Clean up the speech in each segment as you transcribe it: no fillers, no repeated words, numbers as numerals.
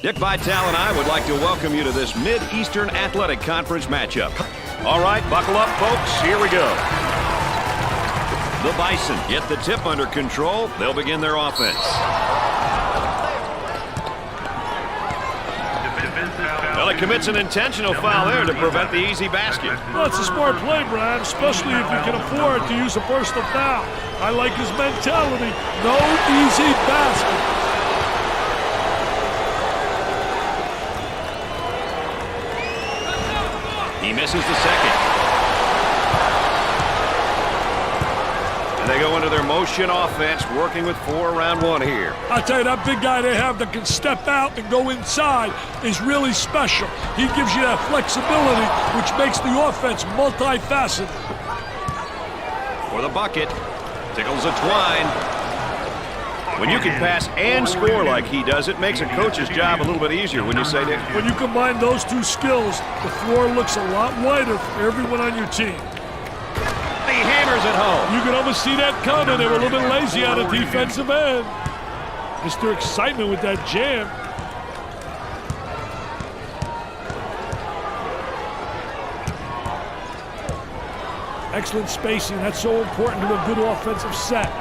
Dick Vitale and I would like to welcome you to this Mid-Eastern Athletic Conference matchup. All right, buckle up, folks. Here we go. The Bison get the tip under control. They'll begin their offense. Well, he commits an intentional foul there to prevent the easy basket. Well, it's a smart play, Brad, especially if you can afford to use a personal foul. I like his mentality. No easy basket. He misses the second. And they go into their motion offense, working with 4 around 1 here. I tell you, that big guy they have that can step out and go inside is really special. He gives you that flexibility, which makes the offense multifaceted. For the bucket, tickles a twine. When you can pass and score like he does, it makes a coach's job a little bit easier, wouldn't you say, Dick? When you combine those two skills, the floor looks a lot wider for everyone on your team. He hammers it home. You can almost see that coming. They were a little bit lazy on the defensive end. Just their excitement with that jam. Excellent spacing. That's so important to a good offensive set.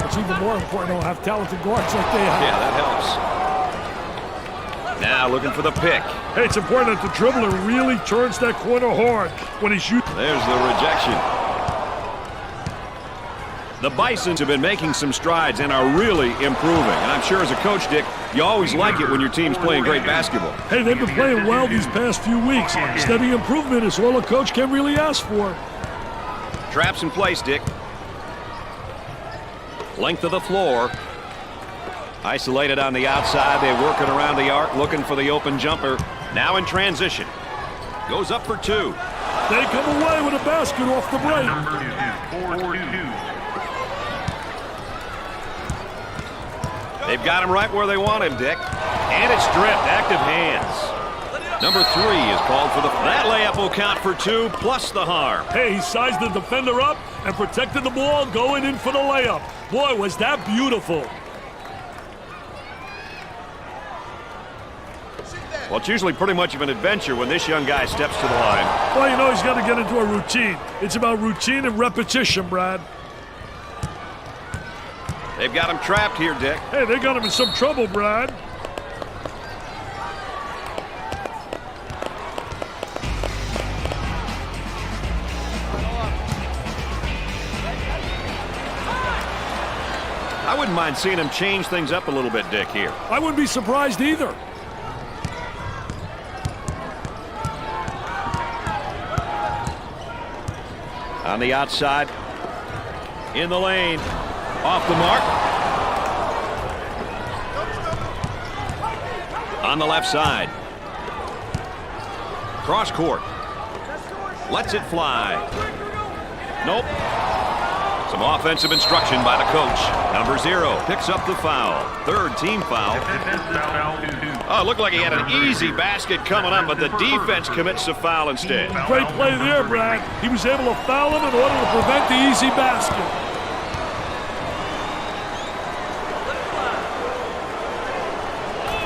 It's even more important to have talented guards like they have. Yeah, that helps. Now looking for the pick. Hey, it's important that the dribbler really turns that corner hard when he shoots. There's the rejection. The Bisons have been making some strides and are really improving. And I'm sure as a coach, Dick, you always like it when your team's playing great basketball. Hey, they've been playing well these past few weeks. Steady improvement is all a coach can really ask for. Traps in place, Dick. Length of the floor. Isolated on the outside. They're working around the arc, looking for the open jumper. Now in transition. Goes up for 2. They come away with a basket off the break. They've got him right where they want him, Dick. And it's stripped. Active hands. Number 3 is called for that layup will count for 2 plus the harm. Hey, he sized the defender up and protected the ball going in for the layup. Boy, was that beautiful. Well, it's usually pretty much of an adventure when this young guy steps to the line. Well, you know he's got to get into a routine. It's about routine and repetition, Brad. They've got him trapped here, Dick. Hey, they got him in some trouble, Brad. I wouldn't mind seeing him change things up a little bit, Dick, here. I wouldn't be surprised either. On the outside. In the lane. Off the mark. On the left side. Cross court. Lets it fly. Nope. Some offensive instruction by the coach. Number 0 picks up the foul. 3rd team foul. Oh, it looked like he had an easy basket coming up, but the defense commits a foul instead. Great play there, Brad. He was able to foul him in order to prevent the easy basket.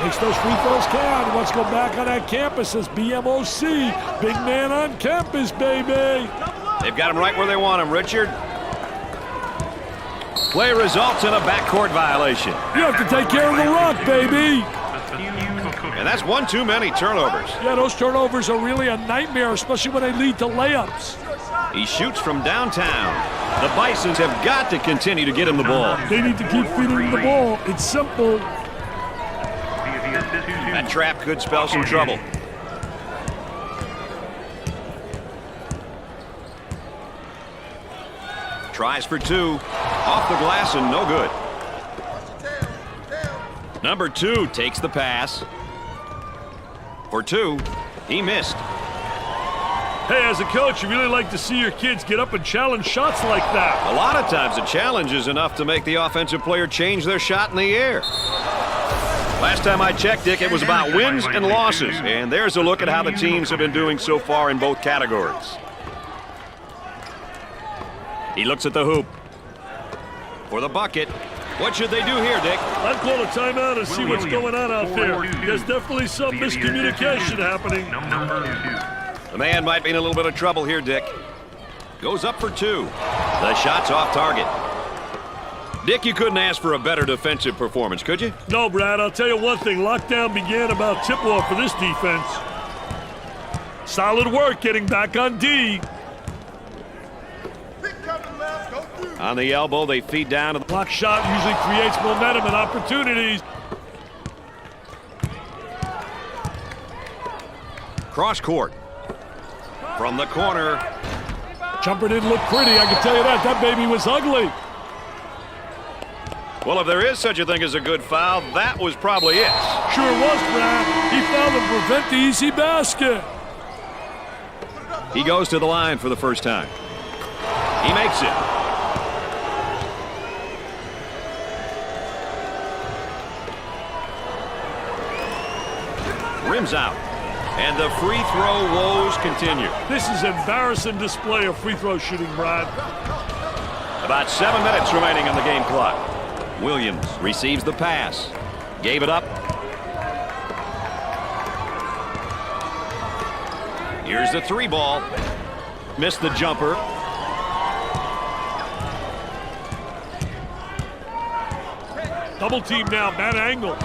Makes those free throws count. Let's go back on that campus as BMOC. Big man on campus, baby. They've got him right where they want him, Richard. Play results in a backcourt violation. You have to take care of the rock, baby. And that's one too many turnovers. Yeah, those turnovers are really a nightmare, especially when they lead to layups. He shoots from downtown. The Bisons have got to continue to get him the ball. They need to keep feeding him the ball. It's simple. That trap could spell some trouble. Tries for 2. Off the glass and no good. Number 2 takes the pass. For 2, he missed. Hey, as a coach, you really like to see your kids get up and challenge shots like that. A lot of times a challenge is enough to make the offensive player change their shot in the air. Last time I checked, Dick, it was about wins and losses. And there's a look at how the teams have been doing so far in both categories. He looks at the hoop. For the bucket. What should they do here, Dick? I'd call a timeout and see what's going on out there. There's definitely some miscommunication happening. The man might be in a little bit of trouble here, Dick. Goes up for 2. The shot's off target. Dick, you couldn't ask for a better defensive performance, could you? No, Brad. I'll tell you one thing. Lockdown began about tip-off for this defense. Solid work getting back on D. On the elbow, they feed down to the Block shot usually creates momentum and opportunities. cross court. From the corner. Jumper didn't look pretty, I can tell you that. That baby was ugly. Well, if there is such a thing as a good foul, that was probably it. Sure was, Brad. He fouled to prevent the easy basket. He goes to the line for the first time. He makes it. Rims out. And the free throw woes continue. This is an embarrassing display of free throw shooting, Brad. About 7 minutes remaining on the game clock. Williams receives the pass. Gave it up. Here's the 3 ball. Missed the jumper. Double team now, bad angle.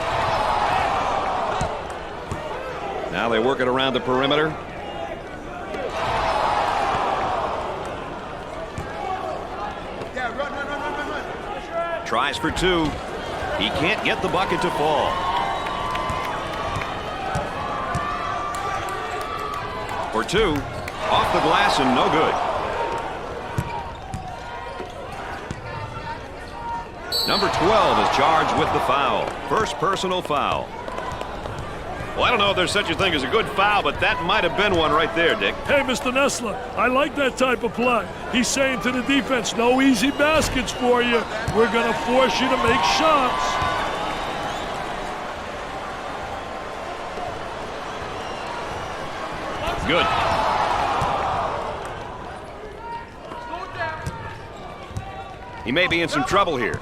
Now they work it around the perimeter. Tries for 2. He can't get the bucket to fall. For 2. Off the glass and no good. Number 12 is charged with the foul. First personal foul. Well, I don't know if there's such a thing as a good foul, but that might have been one right there, Dick. Hey, Mr. Nessler, I like that type of play. He's saying to the defense, no easy baskets for you. We're going to force you to make shots. Good. He may be in some trouble here.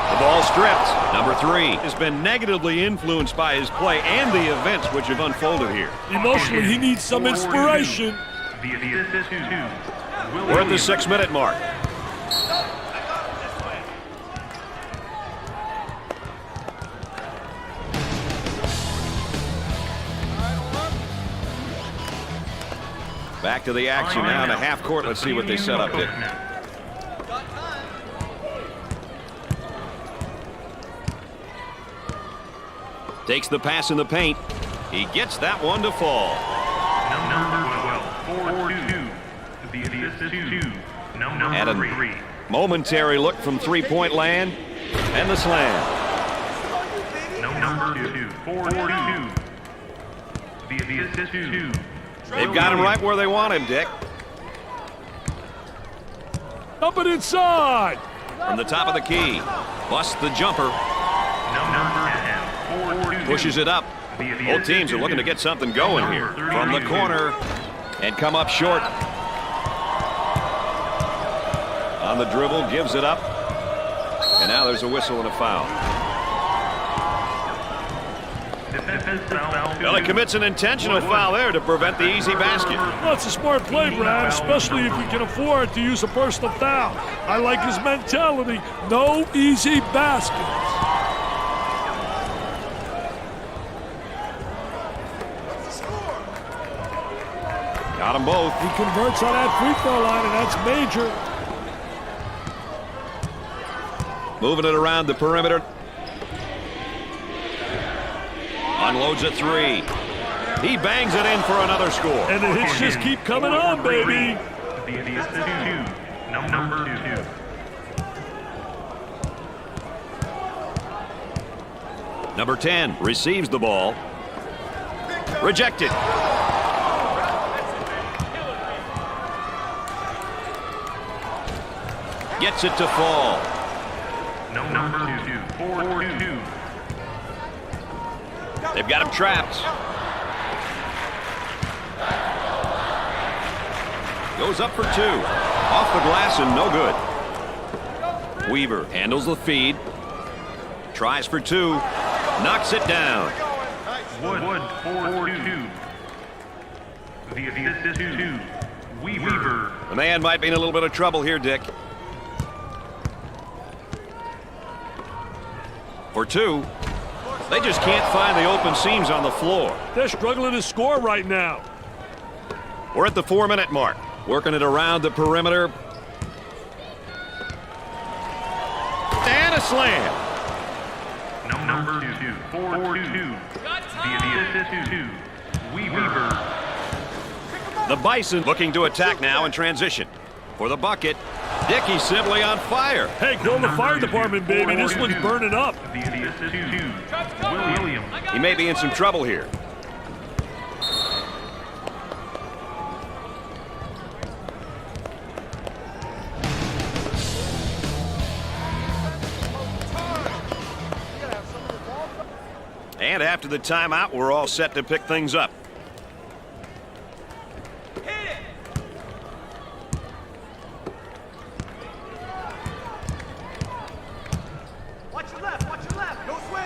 The ball stripped. Number 3 has been negatively influenced by his play and the events which have unfolded here. Emotionally, he needs some inspiration. We're at the 6-minute mark. Back to the action now in the half court. Let's see what they set up here. Takes the pass in the paint. He gets that one to fall. And a momentary look from three-point land. And the slam. They've got him right where they want him, Dick. Up and inside. From the top of the key. Busts the jumper. Pushes it up. Both teams are looking to get something going here. From the corner. And come up short. On the dribble, gives it up. And now there's a whistle and a foul. Well, he commits an intentional foul there to prevent the easy basket. Well, it's a smart play, Brad, especially if you can afford to use a personal foul. I like his mentality. No easy baskets. Got them both. He converts on that free throw line, and that's major. Moving it around the perimeter. Unloads a 3. He bangs it in for another score. And the hits just keep coming on, baby. Number 2. Number 10 receives the ball. Rejected. Gets it to fall. Number 2. They've got him trapped. Goes up for 2. Off the glass and no good. Weaver handles the feed. Tries for two. Knocks it down. Wood 4-2. The assist to Weaver. The man might be in a little bit of trouble here, Dick. For two. They just can't find the open seams on the floor. They're struggling to score right now. We're at the 4-minute mark. Working it around the perimeter. And a slam. Number 2, 4-2. The assist to Weaver. The Bison looking to attack now in transition. For the bucket, Dickey's simply on fire. Hey, call the fire department, baby. This one's burning up. The assist to Williams. He may be in some trouble here. And after the timeout, we're all set to pick things up. Watch your left, no switch.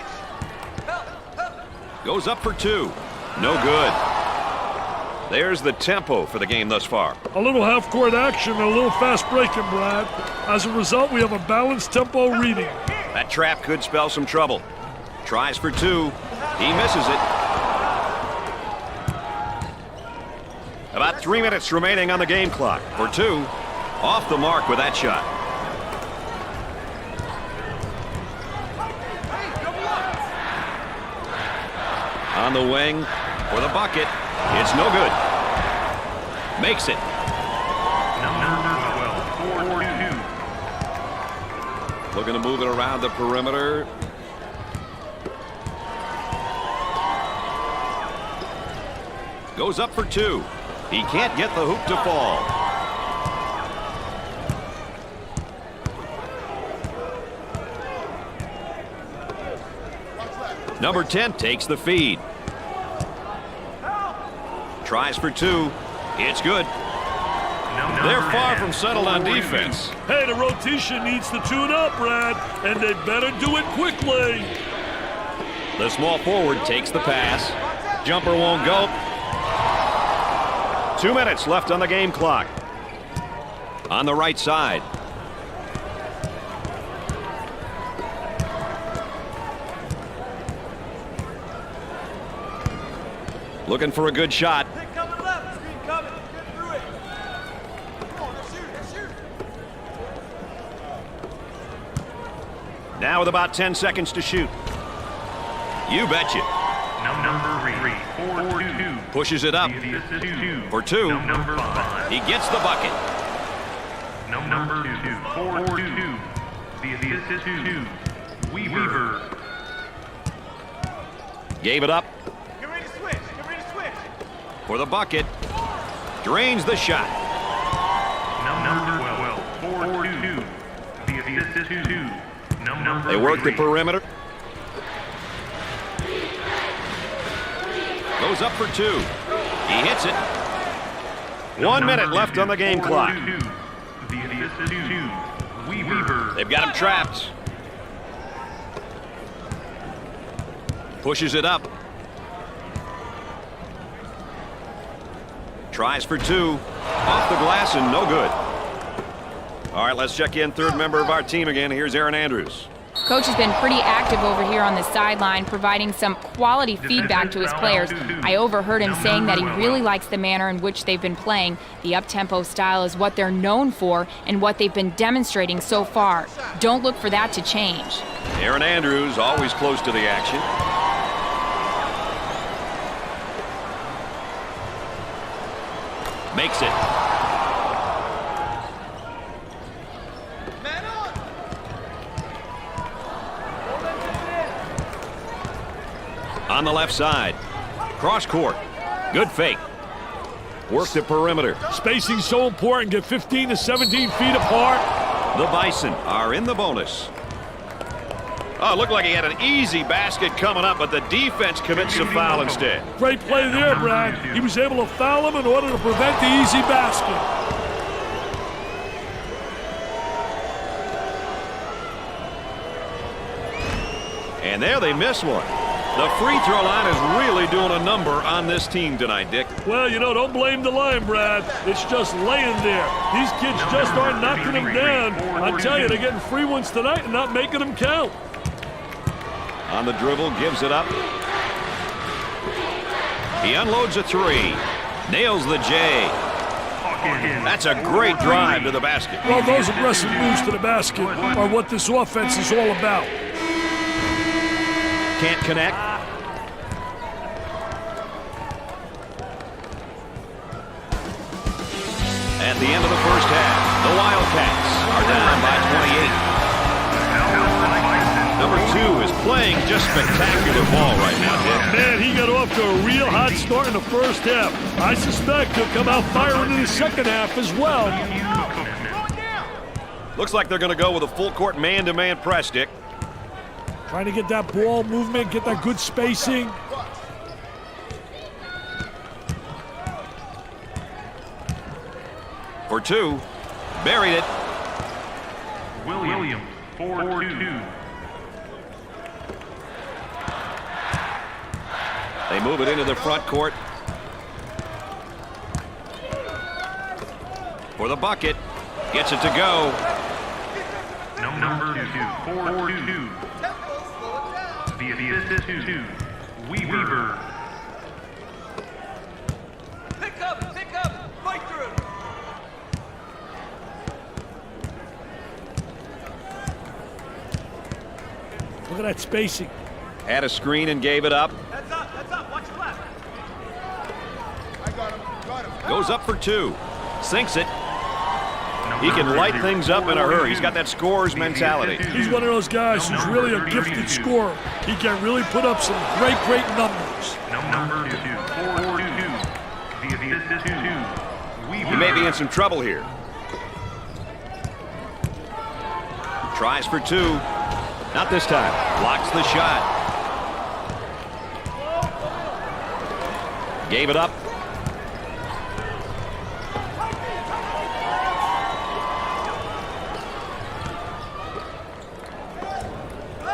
Help. Goes up for two. No good. There's the tempo for the game thus far. A little half-court action and a little fast breaking, Brad. As a result, we have a balanced tempo reading. That trap could spell some trouble. Tries for two. He misses it. About 3 minutes remaining on the game clock. For two. Off the mark with that shot. On the wing for the bucket. It's no good. Makes it. Number 12, 4-2. Looking to move it around the perimeter. Goes up for two. He can't get the hoop to fall. Number 10 takes the feed. Tries for two. It's good. They're far from settled on defense. Hey, the rotation needs to tune up, Brad, and they better do it quickly. The small forward takes the pass. Jumper won't go. 2 minutes left on the game clock. On the right side. Looking for a good shot. Coming left, screen coming. Get through it. Come on, let's shoot. Now with about 10 seconds to shoot. You betcha. Number 3, 4-2. Pushes it up. The assist to For two. Number 5. He gets the bucket. Number 2, 4-2. The assist to Weaver. Gave it up Get ready to switch. for the bucket. Drains the shot. Number 12, 4-2. The assist to Number They work the 3. perimeter. Goes up for two. He hits it. 1 minute left on the game clock. The assist to Weaver. They've got him trapped. Pushes it up. Tries for two. Off the glass and no good. All right, let's check in third member of our team again. Here's Aaron Andrews. Coach has been pretty active over here on the sideline, providing some quality feedback to his players. I overheard him saying that he really likes the manner in which they've been playing. The up-tempo style is what they're known for and what they've been demonstrating so far. Don't look for that to change. Aaron Andrews always close to the action. Makes it. Man on. On the left side. Cross court. Good fake. Work the perimeter. Spacing's so important. Get 15 to 17 feet apart. The Bison are in the bonus. Oh, it looked like he had an easy basket coming up, but the defense commits a foul instead. Great play there, Brad. He was able to foul him in order to prevent the easy basket. And there they miss one. The free throw line is really doing a number on this team tonight, Dick. Well, you know, don't blame the line, Brad. It's just laying there. These kids just aren't knocking them down. I tell you, they're getting free ones tonight and not making them count. On the dribble, gives it up. He unloads a three. Nails the J. That's a great drive to the basket. Well, those aggressive moves to the basket are what this offense is all about. Can't connect. At the end of the first half, the Wildcats are down by 28. Number 2 is playing just spectacular ball right now, Dick. Man, he got off to a real hot start in the first half. I suspect he'll come out firing in the second half as well. Looks like they're going to go with a full-court man-to-man press, Dick. Trying to get that ball movement, get that good spacing. For 2, buried it. Williams, 4-2. They move it into the front court. For the bucket. Gets it to go. Number 2, 4-2. The assist to Weaver. Pick up, fight through. Look at that spacing. Had a screen and gave it up. That's up, watch your left. I got him. Goes up for 2. Sinks it. He can light things up in a hurry. He's got that scorer's mentality. He's one of those guys who's really a gifted scorer. He can really put up some great numbers. Number 2, 4-2. The assist to Weaver. He may be in some trouble here. Tries for 2. Not this time. Blocks the shot. Gave it up.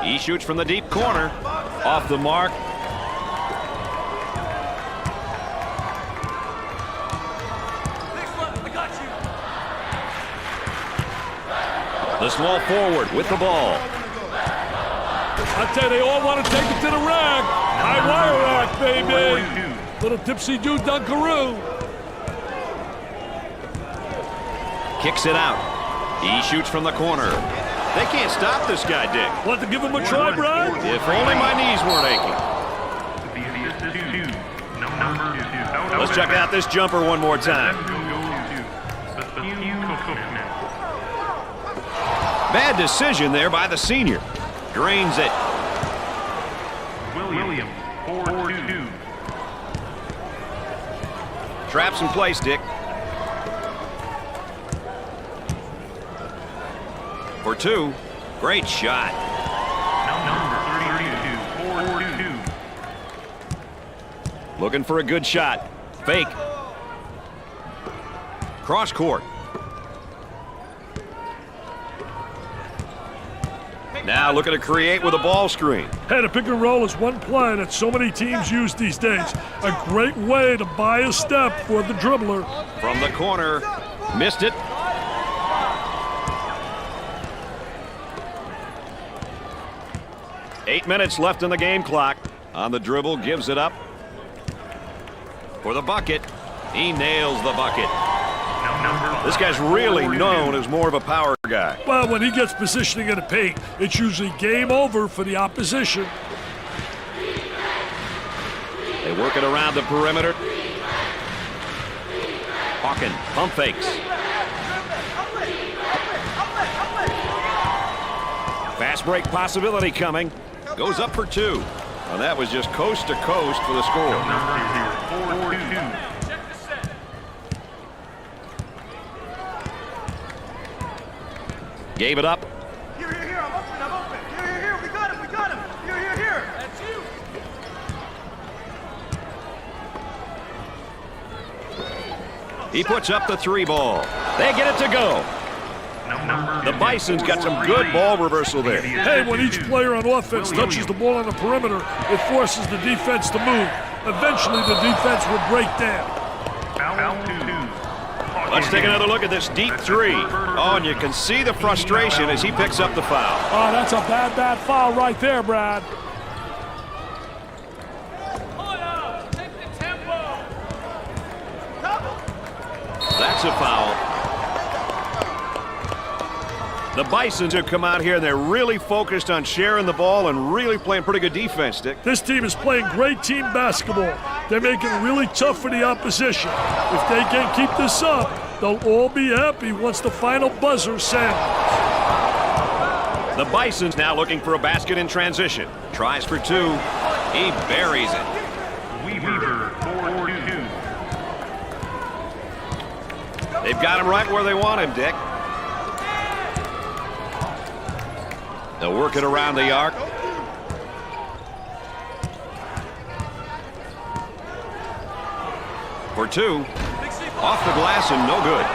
He shoots from the deep corner. Off the mark. I got you. The small forward with the ball. I tell you, they all want to take it to the rack. High wire rack, baby. Little tipsy-do dunkaroo. Kicks it out. He shoots from the corner. They can't stop this guy, Dick. Want to give him a try, Brad? If only my knees weren't aching. Let's check out this jumper one more time. Bad decision there by the senior. Drains it. Williams, 4-2. Traps in place, Dick. For 2. Great shot. Number 32, 4-2. Looking for a good shot. Fake. Cross court. Now looking to create with a ball screen. Hey, the pick and roll is one play that so many teams use these days. A great way to buy a step for the dribbler. From the corner. Missed it. Eight minutes left in the game clock. On the dribble, gives it up. For the bucket. He nails the bucket. This guy's really known as more of a power guy. Well, when he gets positioning in the paint, it's usually game over for the opposition. They work it around the perimeter. Hawkin, pump fakes. Fast break possibility coming. Goes up for 2. And that was just coast to coast for the score. Number 4-2. Gave it up. Here, I'm open. Here, we got him. Here. That's you. He puts up the 3 ball. They get it to go. The Bison's got some good ball reversal there. Hey, when each player on offense touches the ball on the perimeter, it forces the defense to move. Eventually, the defense will break down. Let's take another look at this deep three. Oh, and you can see the frustration as he picks up the foul. Oh, that's a bad foul right there, Brad. That's a foul. The Bisons have come out here and they're really focused on sharing the ball and really playing pretty good defense, Dick. This team is playing great team basketball. They're making it really tough for the opposition. If they can keep this up, they'll all be happy once the final buzzer sounds. The Bisons now looking for a basket in transition. Tries for two. He buries it. Weaver, 4-2. They've got him right where they want him, Dick. They'll work it around the arc. For two. Off the glass and no good.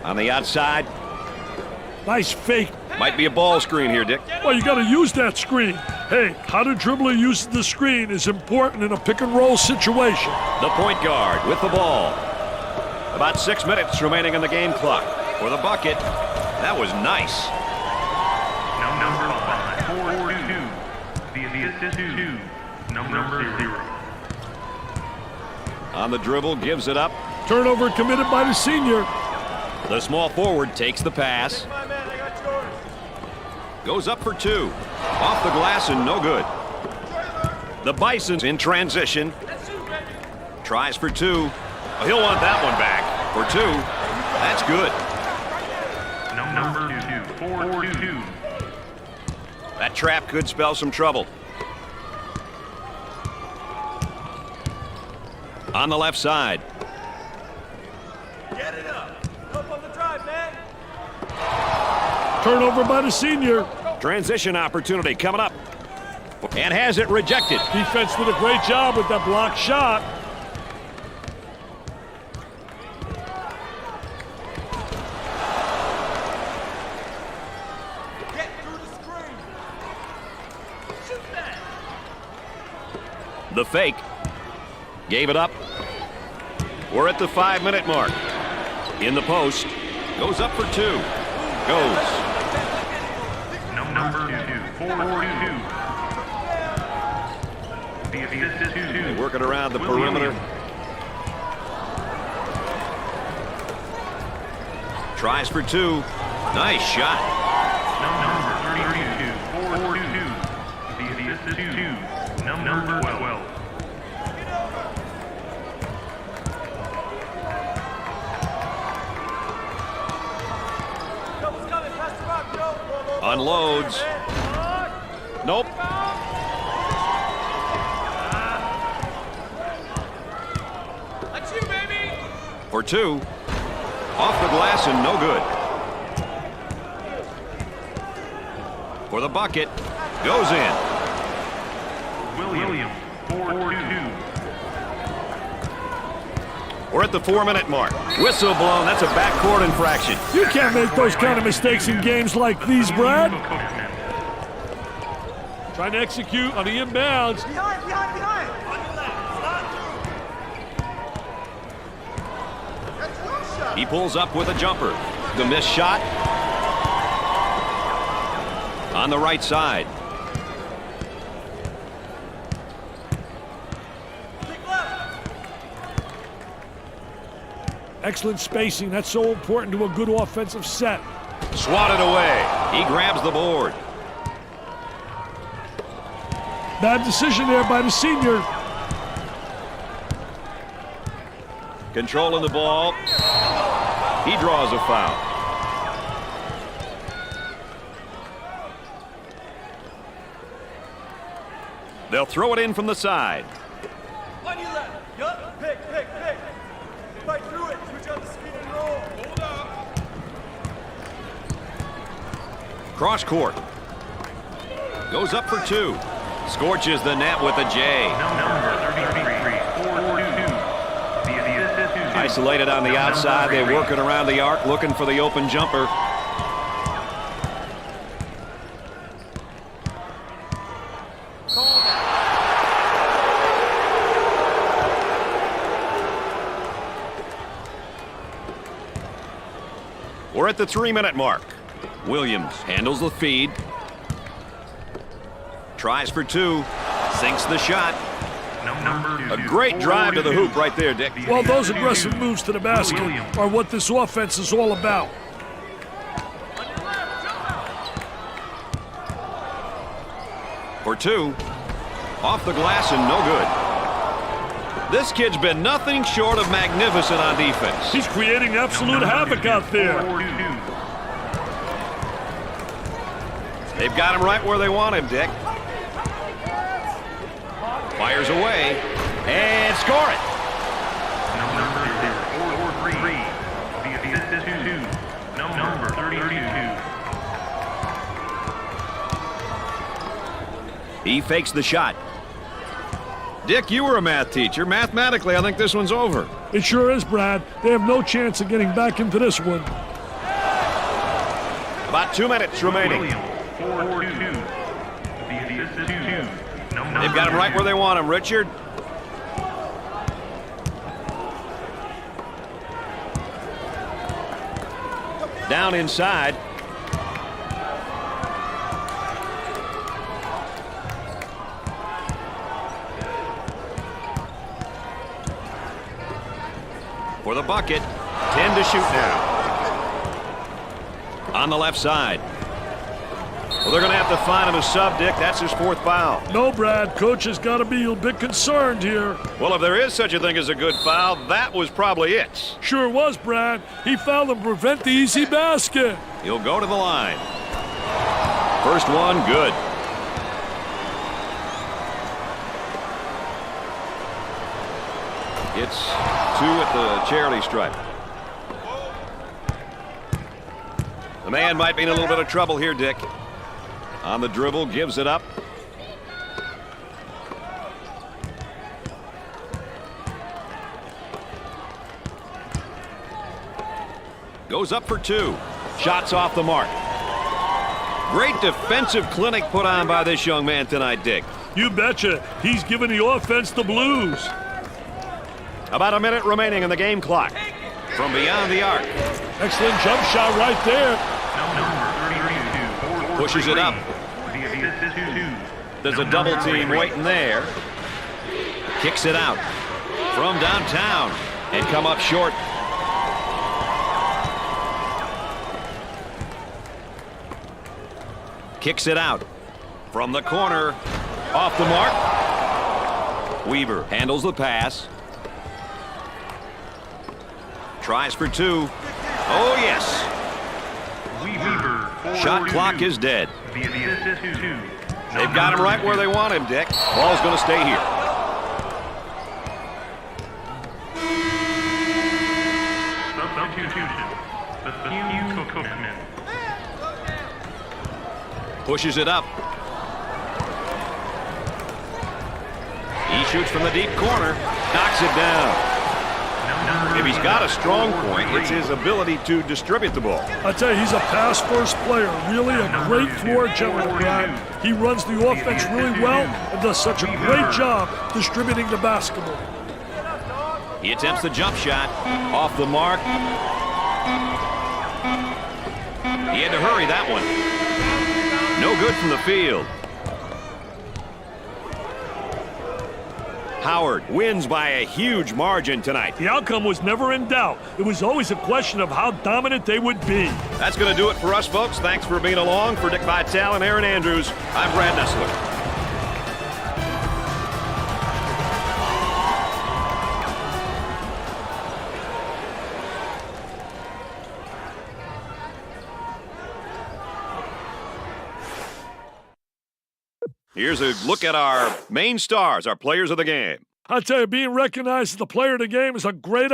On the outside. Nice fake. Might be a ball screen here, Dick. Well, you got to use that screen. Hey, how the dribbler uses the screen is important in a pick-and-roll situation. The point guard with the ball. About 6 minutes remaining on the game clock. For the bucket. That was nice. Number 5, 4-2. The assist is 2. Number 0. On the dribble, gives it up. Turnover committed by the senior. The small forward takes the pass. My man, I got yours. Goes up for two. Off the glass and no good. The Bisons in transition. Tries for two. Oh, he'll want that one back. For two. That's good. Number 2, 4-2. That trap could spell some trouble. On the left side. Get it up. Up on the drive, man. Turnover by the senior. Transition opportunity coming up. And has it rejected. Defense did a great job with that blocked shot. Get through the screen. Shoot that. The fake. Gave it up. We're at the 5-minute mark. In the post. Goes up for two. Goes. Number 2, 4-2. The assist is 2. Working around the perimeter. Tries for two. Nice shot. Number 32, 4-2. The assist is 2. Number 12. Double's coming. Pass the rock, Joe. Unloads. Nope. That's you, baby. For two. Off the glass and no good. For the bucket. Goes in. William, 4-2. We're at the 4-minute mark. Whistle blown. That's a backcourt infraction. You can't make those kind of mistakes in games like these, Brad. Trying to execute on the inbounds. Behind. On your left. Slide through. That's your shot. He pulls up with a jumper. The missed shot. On the right side. Kick left. Excellent spacing. That's so important to a good offensive set. Swatted away. He grabs the board. Bad decision there by the senior. Controlling the ball. He draws a foul. They'll throw it in from the side. On your left. Yup. Pick. Fight through it. Switch on the speed and roll. Hold up. Cross court. Goes up for two. Scorches the net with a J. Number 33, 4-2. Isolated on the outside. They're working around the arc, looking for the open jumper. We're at the 3-minute mark. Williams handles the feed. Tries for two. Sinks the shot. A great drive to the hoop right there, Dick. Well, those aggressive moves to the basket are what this offense is all about. For two. Off the glass and no good. This kid's been nothing short of magnificent on defense. He's creating absolute havoc out there. They've got him right where they want him, Dick. Fires away and score it. Number 32. He fakes the shot. Dick, you were a math teacher. Mathematically, I think this one's over. It sure is, Brad. They have no chance of getting back into this one. About 2 minutes remaining. They've got him right where they want him, Richard. Down inside. For the bucket. 10 to shoot now. On the left side. Well, they're going to have to find him a sub, Dick. That's his 4th foul. No, Brad. Coach has got to be a bit concerned here. Well, if there is such a thing as a good foul, that was probably it. Sure was, Brad. He fouled him to prevent the easy basket. He'll go to the line. First one, good. It's 2 at the charity stripe. The man might be in a little bit of trouble here, Dick. On the dribble, gives it up. Goes up for 2. Shots off the mark. Great defensive clinic put on by this young man tonight, Dick. You betcha. He's giving the offense the blues. About a minute remaining in the game clock. From beyond the arc. Excellent jump shot right there. Pushes it up. There's a double team waiting there. Kicks it out. From downtown. And come up short. Kicks it out. From the corner. Off the mark. Weaver handles the pass. Tries for 2. Oh, yes. Shot clock is dead. They've got him right where they want him, Dick. Ball's going to stay here. Pushes it up. He shoots from the deep corner. Knocks it down. If he's got a strong point, it's his ability to distribute the ball. I tell you, he's a pass-first player. Really a great floor general, Brad. He runs the offense really well and does such a great job distributing the basketball. He attempts the jump shot. Off the mark. He had to hurry that one. No good from the field. Howard wins by a huge margin tonight. The outcome was never in doubt. It was always a question of how dominant they would be. That's going to do it for us, folks. Thanks for being along. For Dick Vitale and Aaron Andrews, I'm Brad Nessler. Here's a look at our main stars, our players of the game. I tell you, being recognized as the player of the game is a great...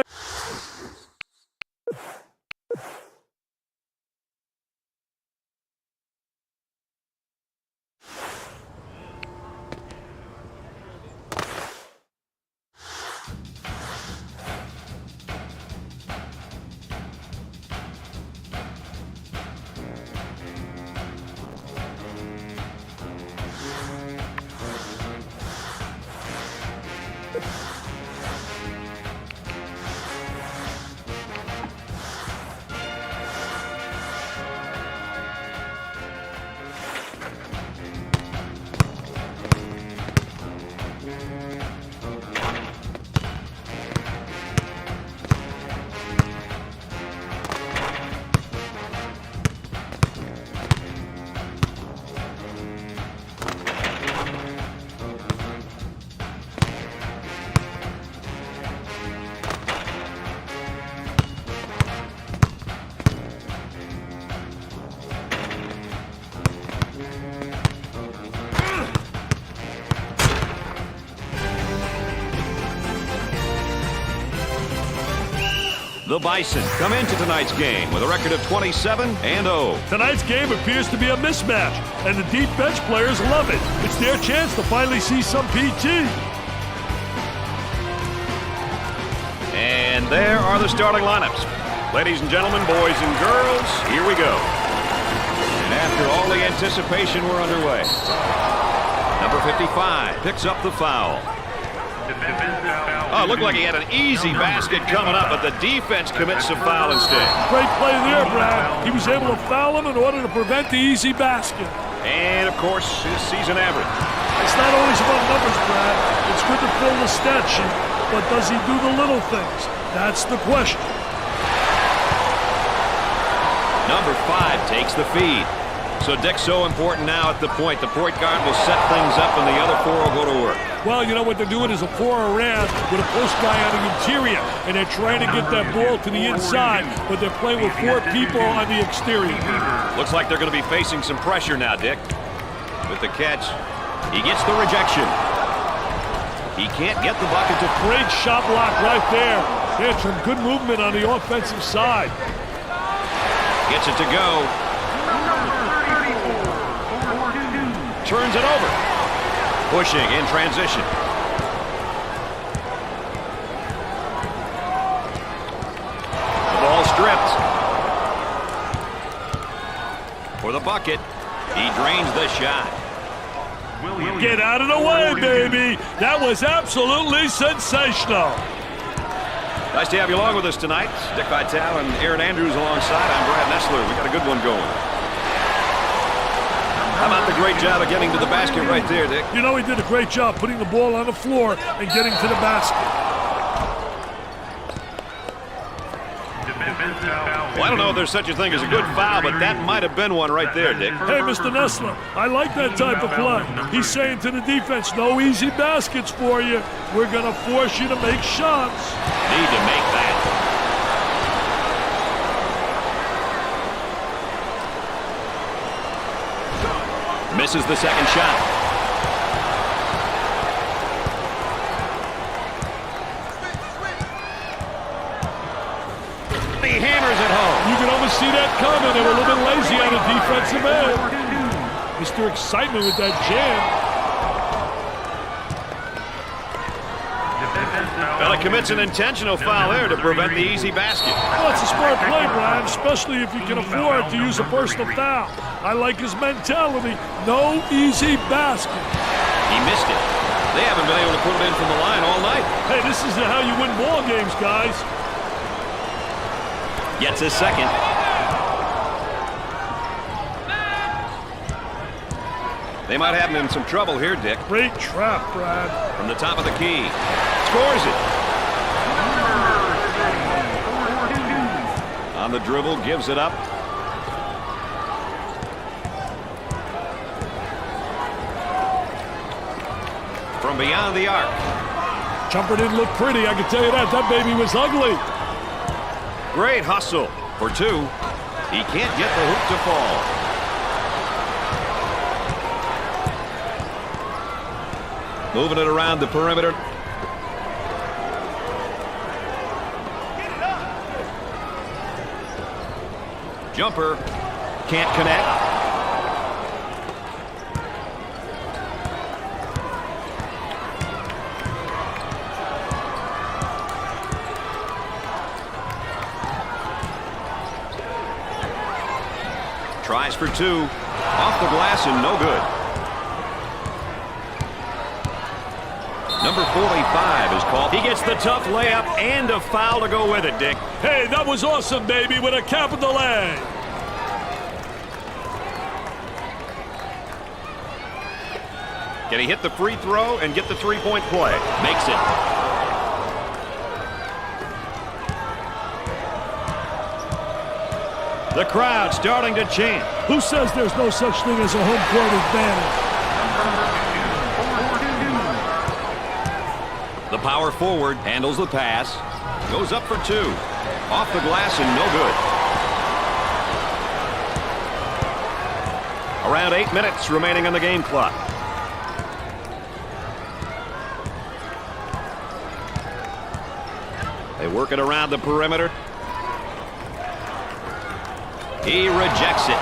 The Bison come into tonight's game with a record of 27-0. Tonight's game appears to be a mismatch, and the deep bench players love it. It's their chance to finally see some PT. And there are the starting lineups. Ladies and gentlemen, boys and girls, here we go. And after all the anticipation, we're underway. Number 55 picks up the foul. Oh, it looked like he had an easy basket coming up, but the defense commits a foul instead. Great play there, Brad. He was able to foul him in order to prevent the easy basket. And, of course, his season average. It's not always about numbers, Brad. It's good to fill the stat sheet, but does he do the little things? That's the question. Number 5 takes the feed. So Dick's so important now at the point. The point guard will set things up and the other four will go to work. Well, you know what they're doing is a 4 around with a post guy on the interior, and they're trying to get that ball to the inside, but they're playing with 4 people on the exterior. Looks like they're going to be facing some pressure now, Dick. With the catch, he gets the rejection. He can't get the bucket to... Great shot block right there. There's some good movement on the offensive side. Gets it to go. Turns it over. Pushing in transition. The ball stripped. For the bucket. He drains the shot. Get out of the way, baby. That was absolutely sensational. Nice to have you along with us tonight. Dick Vitale and Aaron Andrews alongside. I'm Brad Nessler. We got a good one going. How about the great job of getting to the basket right there, Dick? You know, he did a great job putting the ball on the floor and getting to the basket. Well, I don't know if there's such a thing as a good foul, but that might have been one right there, Dick. Hey, Mr. Nessler, I like that type of play. He's saying to the defense, no easy baskets for you. We're going to force you to make shots. Need to make that. Misses the second shot. He hammers it home. You can almost see that coming. They were a little bit lazy on the defensive end. Mr. Excitement with that jam. Well, it commits an intentional foul there to prevent the easy basket. Well, it's a smart play, Brian, especially if you can afford to use a personal foul. I like his mentality. No easy basket. He missed it. They haven't been able to put it in from the line all night. Hey, this is how you win ball games, guys. Gets his second. They might have him in some trouble here, Dick. Great trap, Brad. From the top of the key. Scores it. On the dribble, gives it up. From beyond the arc. Jumper didn't look pretty, I can tell you that. That baby was ugly. Great hustle for 2. He can't get the hoop to fall. Moving it around the perimeter. Jumper. Can't connect. Tries for 2. Off the glass and no good. Number 45 is called. He gets the tough layup and a foul to go with it, Dick. Hey, that was awesome, baby, with a capital A. Can he hit the free throw and get the three-point play? Makes it. The crowd starting to chant. Who says there's no such thing as a home court advantage? The power forward handles the pass. Goes up for two. Off the glass and no good. Around 8 minutes remaining on the game clock. They work it around the perimeter. He rejects it.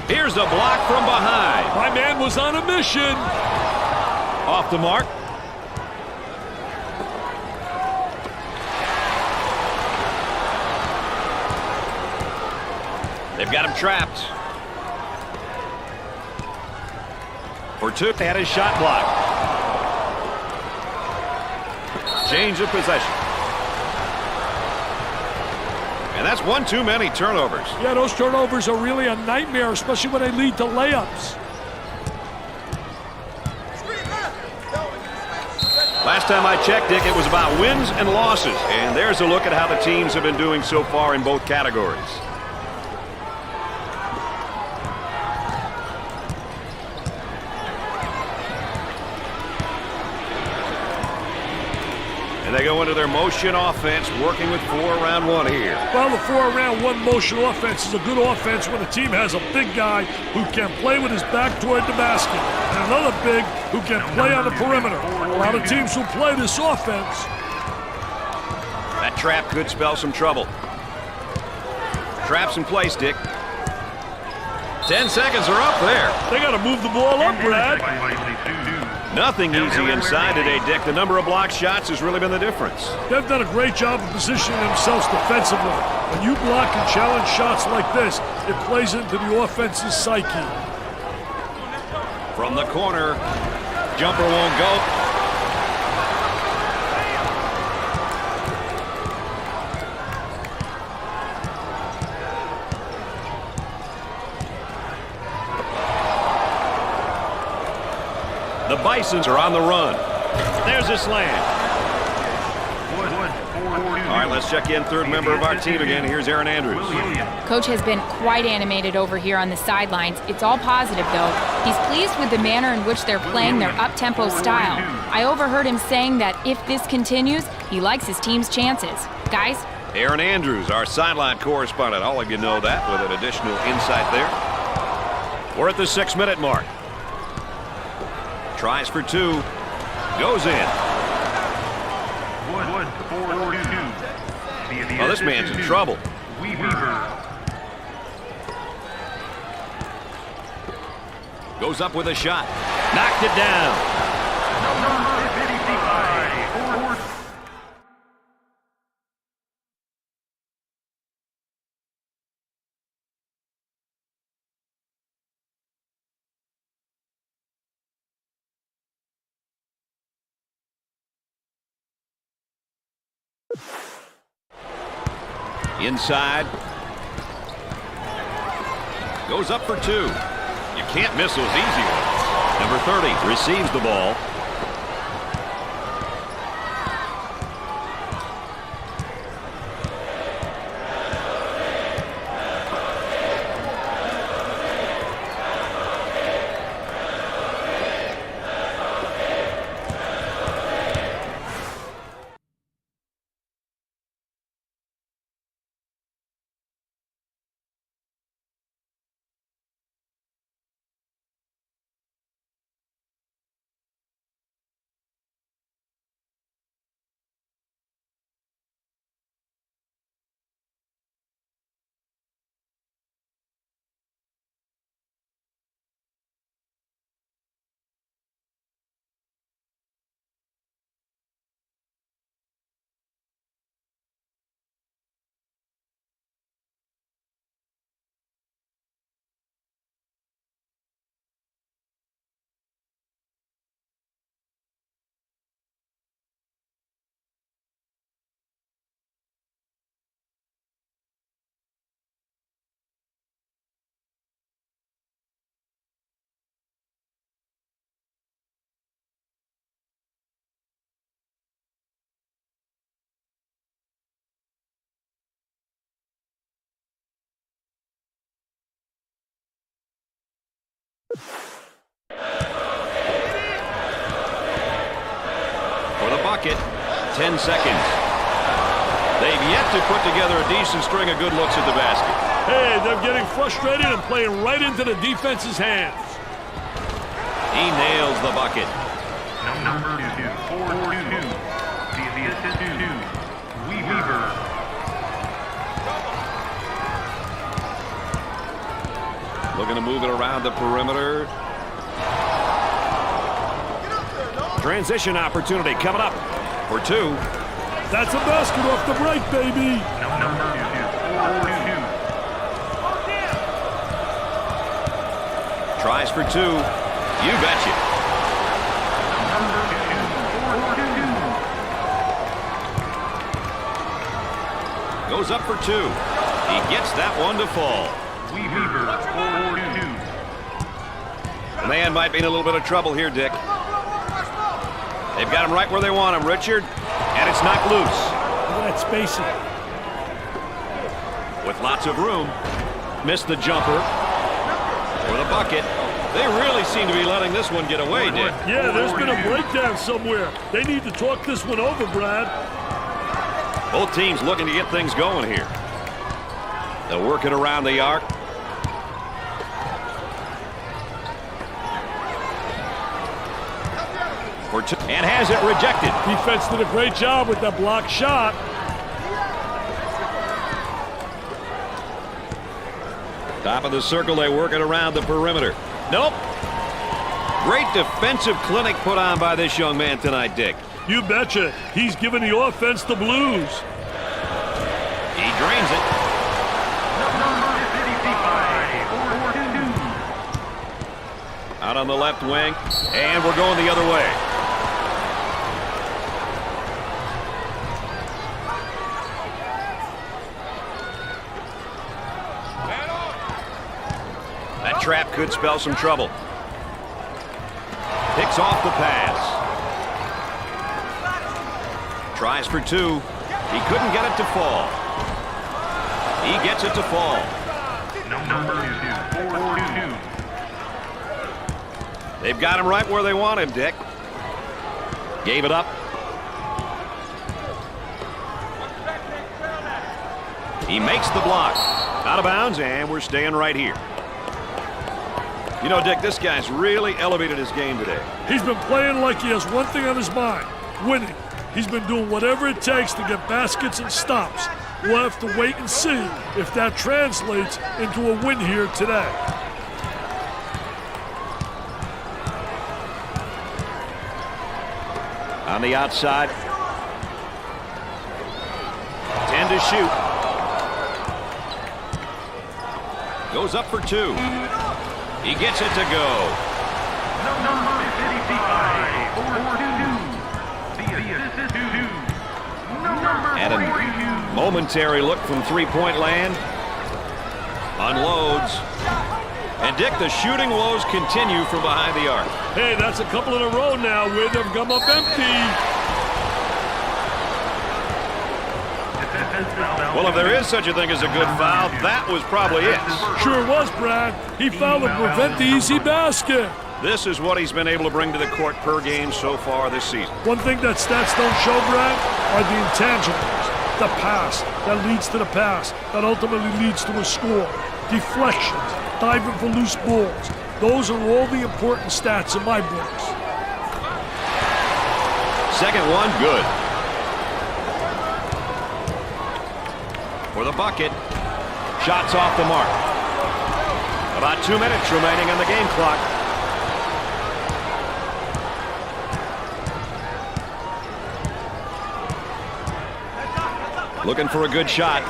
Here's a block from behind. My man was on a mission. Off the mark. They've got him trapped. For two, had his shot blocked. Change of possession. And that's one too many turnovers. Yeah, those turnovers are really a nightmare, especially when they lead to layups. Last time I checked, Dick, it was about wins and losses. And there's a look at how the teams have been doing so far in both categories. And they go into their motion offense, working with 4 around 1 here. Well, the 4 around 1 motion offense is a good offense when the team has a big guy who can play with his back toward the basket, and another big who can play on the perimeter. A lot of teams who play this offense. That trap could spell some trouble. Traps in place, Dick. 10 seconds are up there. They got to move the ball up, Brad. Nothing easy inside today, Dick. The number of block shots has really been the difference. They've done a great job of positioning themselves defensively. When you block and challenge shots like this, it plays into the offense's psyche. From the corner, jumper won't go. The Bisons are on the run. There's a slam. All right, let's check in third member of our team again. Here's Aaron Andrews. Coach has been quite animated over here on the sidelines. It's all positive, though. He's pleased with the manner in which they're playing their up-tempo style. I overheard him saying that if this continues, he likes his team's chances. Guys? Aaron Andrews, our sideline correspondent. All of you know that with an additional insight there. We're at the 6-minute mark. Tries for 2. Goes in. Oh, this man's in trouble. Goes up with a shot. Knocked it down. Inside. Goes up for 2. You can't miss those easy ones. Number 30 receives the ball. For the bucket, 10 seconds. They've yet to put together a decent string of good looks at the basket. Hey, they're getting frustrated and playing right into the defense's hands. He nails the bucket. Number 2, 4-2. The assist to Weaver. Looking to move it around the perimeter. Transition opportunity coming up for 2. That's a basket off the break, baby. Number 2, 4-2. Tries for 2. You betcha. Goes up for 2. He gets that one to fall. Weaver, 4-2. The man might be in a little bit of trouble here, Dick. They've got him right where they want him, Richard. And it's knocked loose. Look at that spacing. With lots of room. Missed the jumper. For the bucket. They really seem to be letting this one get away, Dick. Yeah, there's been a breakdown somewhere. They need to talk this one over, Brad. Both teams looking to get things going here. They'll work it around the arc. For 2. And has it rejected. Defense did a great job with that block shot. Top of the circle, they work it around the perimeter. Nope. Great defensive clinic put on by this young man tonight, Dick. You betcha. He's giving the offense the blues. He drains it. Out on the left wing. And we're going the other way. That trap could spell some trouble. Picks off the pass. Tries for 2. He couldn't get it to fall. He gets it to fall. Number 2, 4-2. They've got him right where they want him, Dick. Gave it up. He makes the block. Out of bounds, and we're staying right here. You know, Dick, this guy's really elevated his game today. He's been playing like he has one thing on his mind, winning. He's been doing whatever it takes to get baskets and stops. We'll have to wait and see if that translates into a win here today. On the outside. 10 to shoot. Goes up for 2. He gets it to go. Number 55, 4-2. And a momentary look from three-point land. Unloads. And Dick, the shooting woes continue from behind the arc. Hey, that's a couple in a row now where they've come up empty. Well, if there is such a thing as a good foul, that was probably it. Sure was, Brad. He fouled to prevent the easy basket. This is what he's been able to bring to the court per game so far this season. One thing that stats don't show, Brad, are the intangibles. The pass that leads to the pass that ultimately leads to a score. Deflections, diving for loose balls. Those are all the important stats in my books. Second one, good. For the bucket. Shots off the mark. About 2 minutes remaining on the game clock. Looking for a good shot.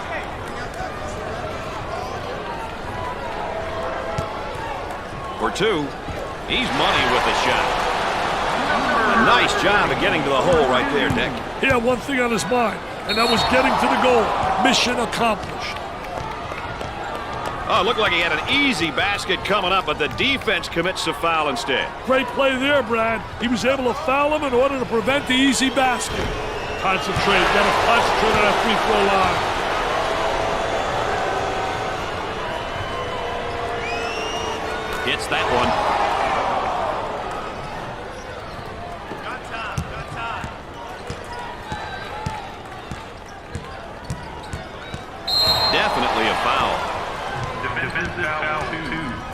For 2. He's money with the shot. A nice job of getting to the hole right there, Nick. He had one thing on his mind, and that was getting to the goal. Mission accomplished. Oh, it looked like he had an easy basket coming up, but the defense commits a foul instead. Great play there, Brad. He was able to foul him in order to prevent the easy basket. Concentrate. Got to concentrate on that free throw line. Hits that one.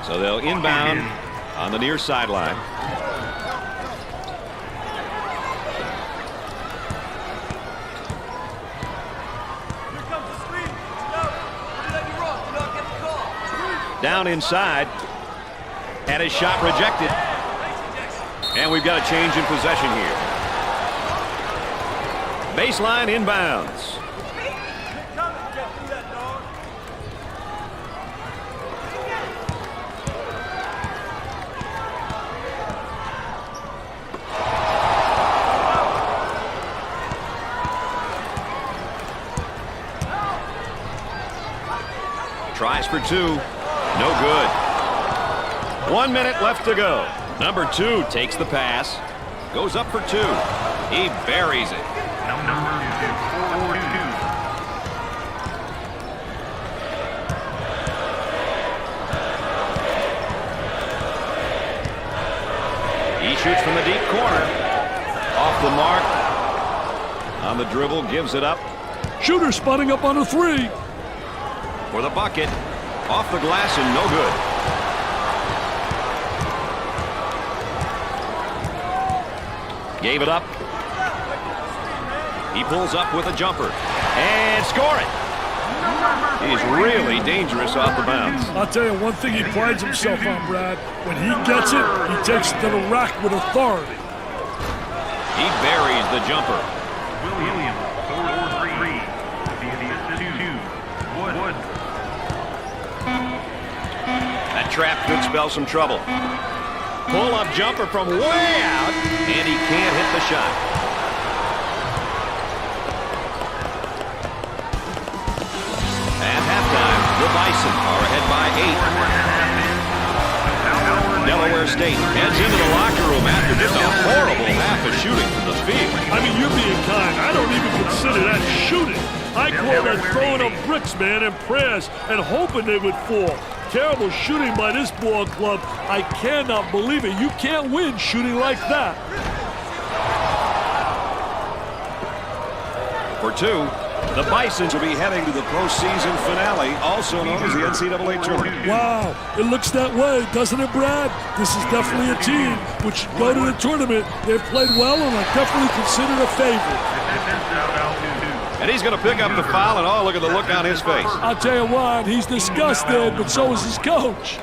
So they'll inbound on the near sideline. Here comes the screen. No, what did I do wrong? Do not get the call. Down inside. Had his shot rejected. And we've got a change in possession here. Baseline inbounds. Come and get through that, dog. Tries for two. No good. 1 minute left to go. Number 2 takes the pass. Goes up for 2. He buries it. Number 2. He shoots from the deep corner. Off the mark. On the dribble, gives it up. Shooter spotting up on a 3. For the bucket. Off the glass and no good. Gave it up. He pulls up with a jumper. And score it. He's really dangerous off the bounce. I'll tell you one thing he prides himself on, Brad. When he gets it, he takes it to the rack with authority. He buries the jumper. Williams, 4-3. The 2. Wood. That trap could spell some trouble. Pull-up jumper from way out, and he can't hit the shot. At halftime, the Bison are ahead by 8. Delaware State heads into the locker room after just a horrible half of shooting from the field. I mean, you're being kind. I don't even consider that shooting. I call that throwing up bricks, man, and prayers and hoping they would fall. Terrible shooting by this ball club. I cannot believe it. You can't win shooting like that. For 2, the Bisons will be heading to the postseason finale, also known as the NCAA tournament. Wow, it looks that way, doesn't it, Brad? This is definitely a team which should go to the tournament. They've played well and are definitely considered a favorite. And he's going to pick up the foul, and oh, look at the look on his face. I'll tell you what, he's disgusted, but so is his coach.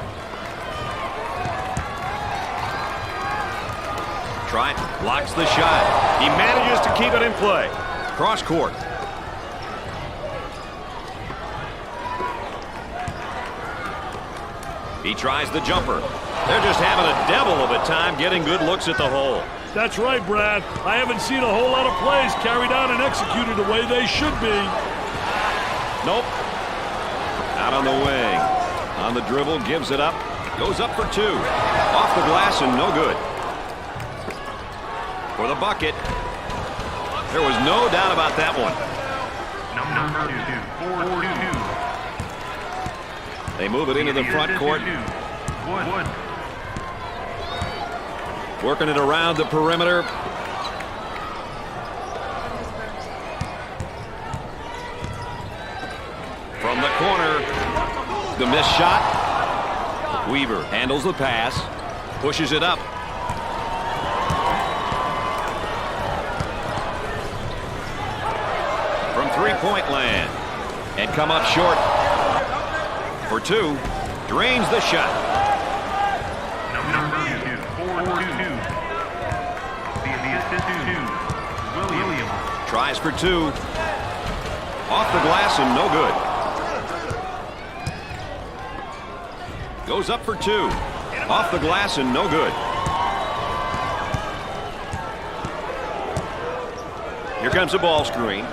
Trying, blocks the shot. He manages to keep it in play. Cross court. He tries the jumper. They're just having a devil of a time getting good looks at the hole. That's right, Brad. I haven't seen a whole lot of plays carried out and executed the way they should be. Nope. Out on the wing. On the dribble, gives it up. Goes up for 2. Off the glass and no good. For the bucket. There was no doubt about that one. Number 2. 4-2. They move it into the front court. Wood. Working it around the perimeter. From the corner. The missed shot. Weaver handles the pass. Pushes it up. From three-point land. And come up short. For 2. Drains the shot. Number 4-2. The 2. Williams. Tries for 2. Off the glass and no good. Goes up for 2. Off the glass and no good. Here comes a ball screen.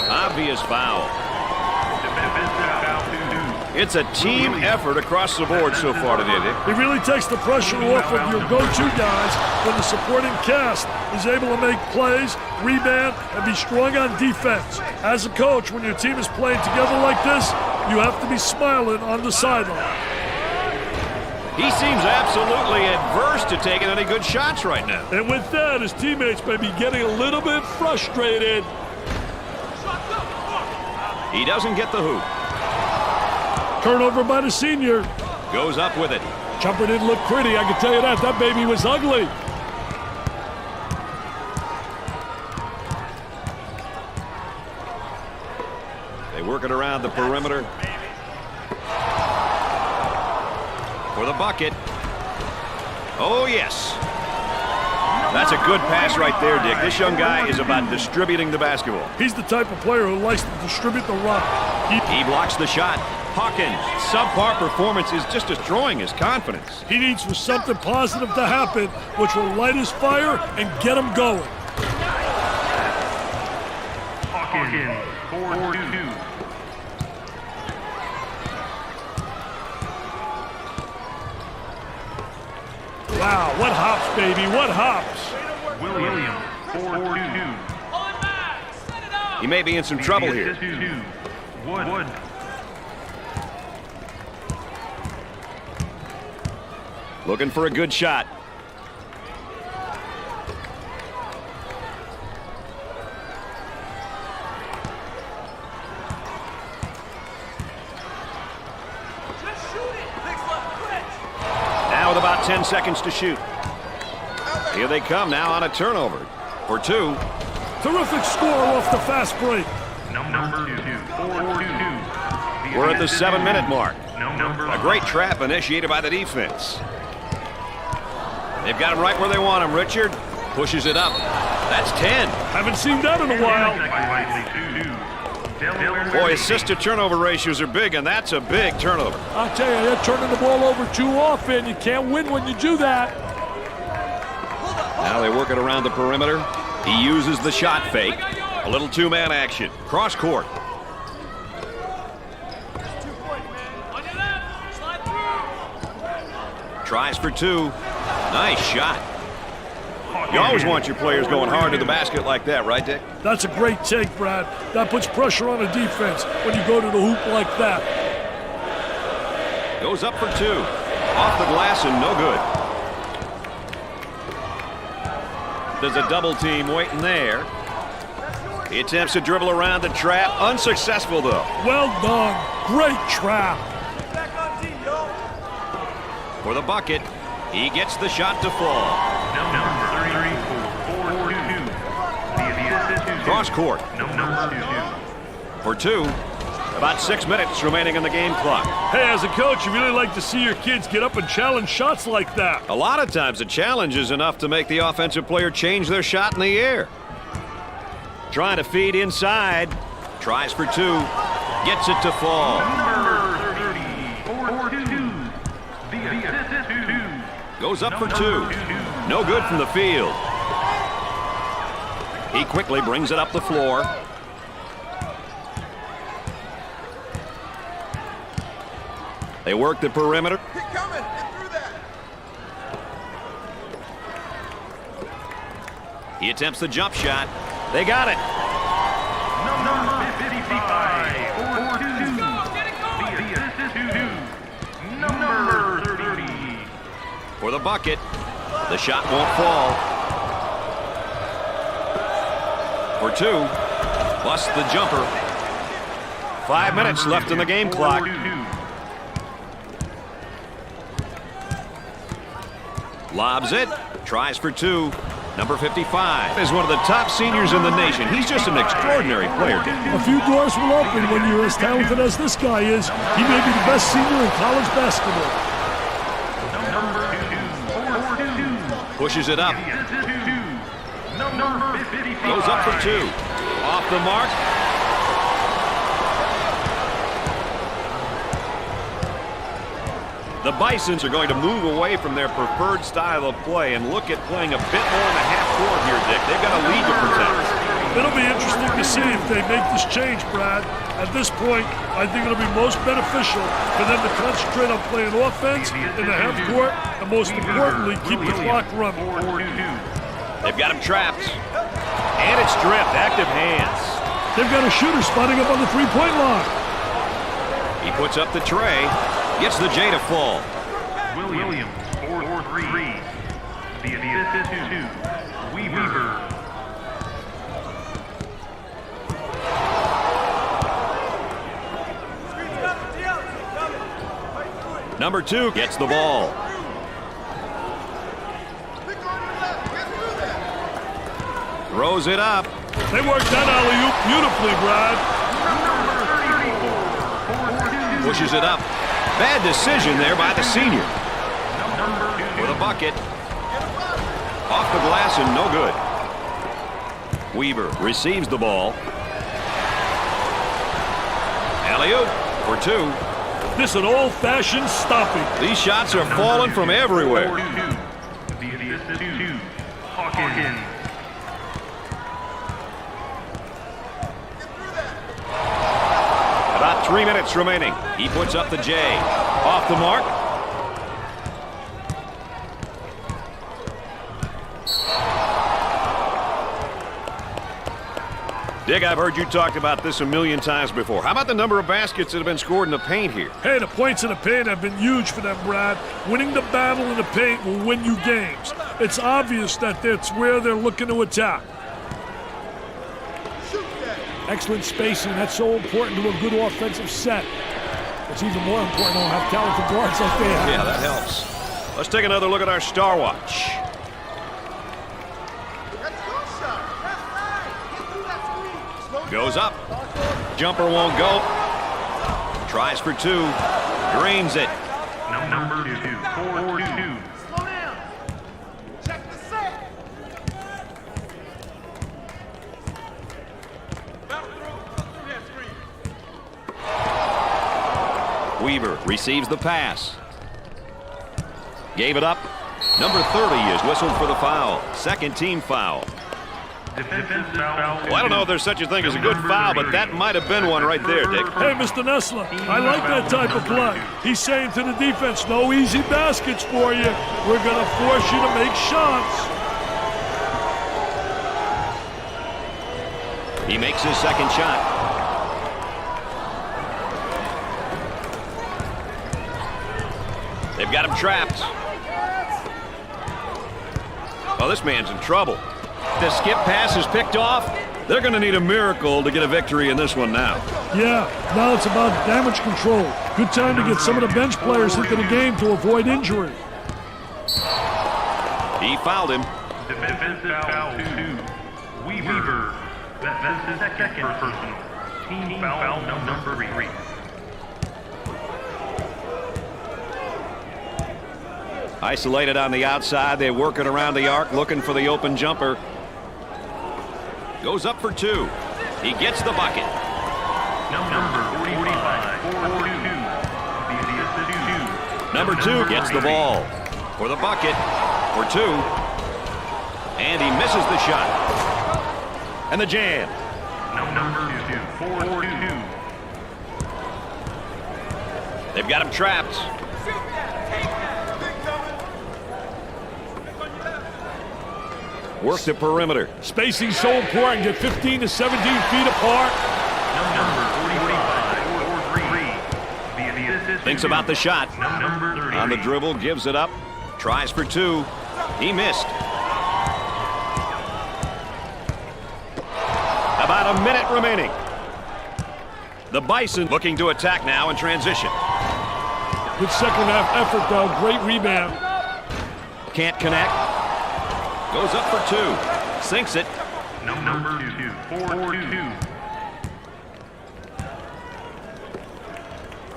Obvious foul. It's a team effort across the board so far today, Dick. It really takes the pressure off of your go-to guys when the supporting cast is able to make plays, rebound, and be strong on defense. As a coach, when your team is playing together like this, you have to be smiling on the sideline. He seems absolutely adverse to taking any good shots right now. And with that, his teammates may be getting a little bit frustrated. He doesn't get the hoop. Turnover by the senior. Goes up with it. Jumper didn't look pretty, I can tell you that. That baby was ugly. They work it around the perimeter. For the bucket. Oh, yes. That's a good pass right there, Dick. This young guy is about distributing the basketball. He's the type of player who likes to distribute the rock. He blocks the shot. Hawkins, subpar performance is just destroying his confidence. He needs for something positive to happen, which will light his fire and get him going. Hawkins, 4-2. Wow, what hops, baby, what hops. William, 4-2. He may be in some trouble here. Wood. Looking for a good shot. Now with about 10 seconds to shoot. Here they come now on a turnover. For 2. Terrific score off the fast break. Number 2, 4-2. We're at the 7-minute mark. Number A great trap initiated by the defense. They've got him right where they want him. Richard pushes it up. That's 10. Haven't seen that in a while. Boy, assist to turnover ratios are big, and that's a big turnover. I'll tell you, they're turning the ball over too often. You can't win when you do that. Now they work it around the perimeter. He uses the shot fake. A little two-man action. Cross court. Tries for 2. Nice shot. You always want your players going hard to the basket like that, right, Dick? That's a great take, Brad. That puts pressure on the defense when you go to the hoop like that. Goes up for 2. Off the glass and no good. There's a double team waiting there. He attempts to dribble around the trap. Unsuccessful, though. Well done. Great trap. For the bucket, he gets the shot to fall. Number 4-2. Cross court. Number 2. For 2. About 6 minutes remaining in the game clock. Hey, as a coach, you really like to see your kids get up and challenge shots like that. A lot of times the challenge is enough to make the offensive player change their shot in the air. Trying to feed inside. Tries for 2. Gets it to fall. Number 4-2. Goes up for 2. No good from the field. He quickly brings it up the floor. They work the perimeter. Keep coming. Get through that. He attempts the jump shot. They got it. Number 55. 4-2. Number 30. For the bucket. The shot won't fall. For 2. Busts the jumper. 5 minutes left in the game clock. Lobs it. Tries for 2. Number 55 is one of the top seniors in the nation. He's just an extraordinary player. A few doors will open when you're as talented as this guy is. He may be the best senior in college basketball. Pushes it up. Goes up for 2. Off the mark. The Bisons are going to move away from their preferred style of play and look at playing a bit more in the half court here, Dick. They've got a lead to protect. It'll be interesting to see if they make this change, Brad. At this point, I think it'll be most beneficial for them to concentrate on playing offense in the half court and, most importantly, keep the clock running. They've got him trapped. And it's stripped. Active hands. They've got a shooter spotting up on the three-point line. He puts up the tray. Gets the J to fall. Williams, 4-3. The assist 2. Weaver. Number 2 gets the ball. Throws it up. They worked that alley-oop beautifully, Brad. Pushes it up. Bad decision there by the senior. For the bucket. Off the glass and no good. Weaver receives the ball. Alley-oop for 2. This is an old-fashioned stopping. These shots are falling from everywhere. About 3 minutes remaining. He puts up the J. Off the mark. Dick, I've heard you talk about this a million times before. How about the number of baskets that have been scored in the paint here? Hey, the points in the paint have been huge for them, Brad. Winning the battle in the paint will win you games. It's obvious that that's where they're looking to attack. Excellent spacing. That's so important to a good offensive set. It's even more important to have talented guards like they have. Yeah, that helps. Let's take another look at our star watch. Goes up. Jumper won't go. Tries for 2. Drains it. Number 2, 4-2. Slow down. Check the set. Weaver receives the pass. Gave it up. Number 30 is whistled for the foul. Second team foul. Well, I don't know if there's such a thing as a good foul, but that might have been one right there, Dick. Hey, Mr. Nessler, I like that type of play. He's saying to the defense, no easy baskets for you. We're going to force you to make shots. He makes his second shot. They've got him trapped. Oh, this man's in trouble. The skip pass is picked off. They're going to need a miracle to get a victory in this one now. Yeah, now it's about damage control. Good time to get some of the bench players into the game to avoid injury. He fouled him. Defensive foul 2. Weaver. That's his second personal. Team foul number 3. Isolated on the outside. They're working around the arc, looking for the open jumper. Goes up for 2. He gets the bucket. Number 45. 4-2. Number 2 gets the ball for the bucket for 2. And he misses the shot. And the jam. Number 2. 4-2. They've got him trapped. Work the perimeter. Spacing's so important. Get 15 to 17 feet apart. Number 45. Thinks about the shot. On the dribble, gives it up. Tries for 2. He missed. About a minute remaining. The Bison looking to attack now in transition. Good second half effort, though. Great rebound. Can't connect. Goes up for 2. Sinks it. Number 2. 4-2.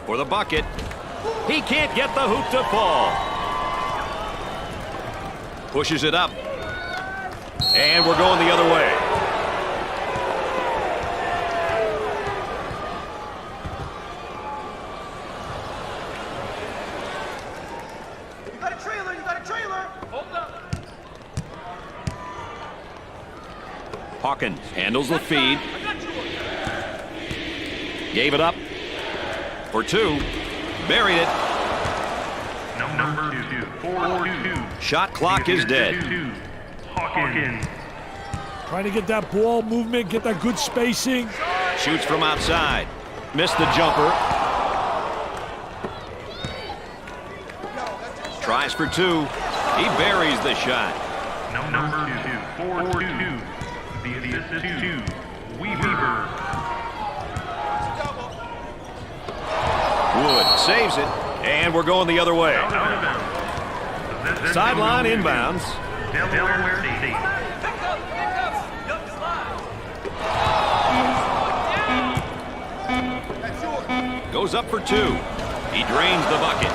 For the bucket. He can't get the hoop to fall. Pushes it up. And we're going the other way. You got a trailer, you got a trailer. Hold up. Hawkins handles the feed. Gave it up for 2. Buried it. Number 2. 4-2. Shot clock is dead. Hawkins. Trying to get that ball movement, get that good spacing. Shoots from outside. Missed the jumper. Tries for 2. He buries the shot. Number 2. 4-2. The assist 2. Weaver. Wood saves it. And we're going the other way. Out of bounds. Possession Sideline will be inbounds. Delaware State. Pick up. Yup, slide. That's yours. Goes up for 2. He drains the bucket.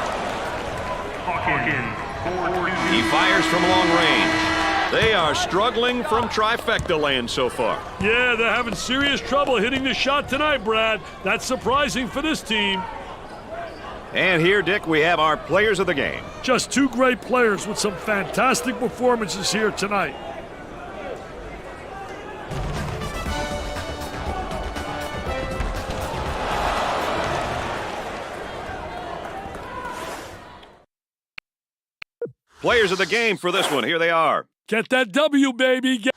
Hawkins. 4-2. He fires from long range. They are struggling from trifecta land so far. Yeah, they're having serious trouble hitting the shot tonight, Brad. That's surprising for this team. And here, Dick, we have our players of the game. Just 2 great players with some fantastic performances here tonight. Players of the game for this one. Here they are. Get that W, baby.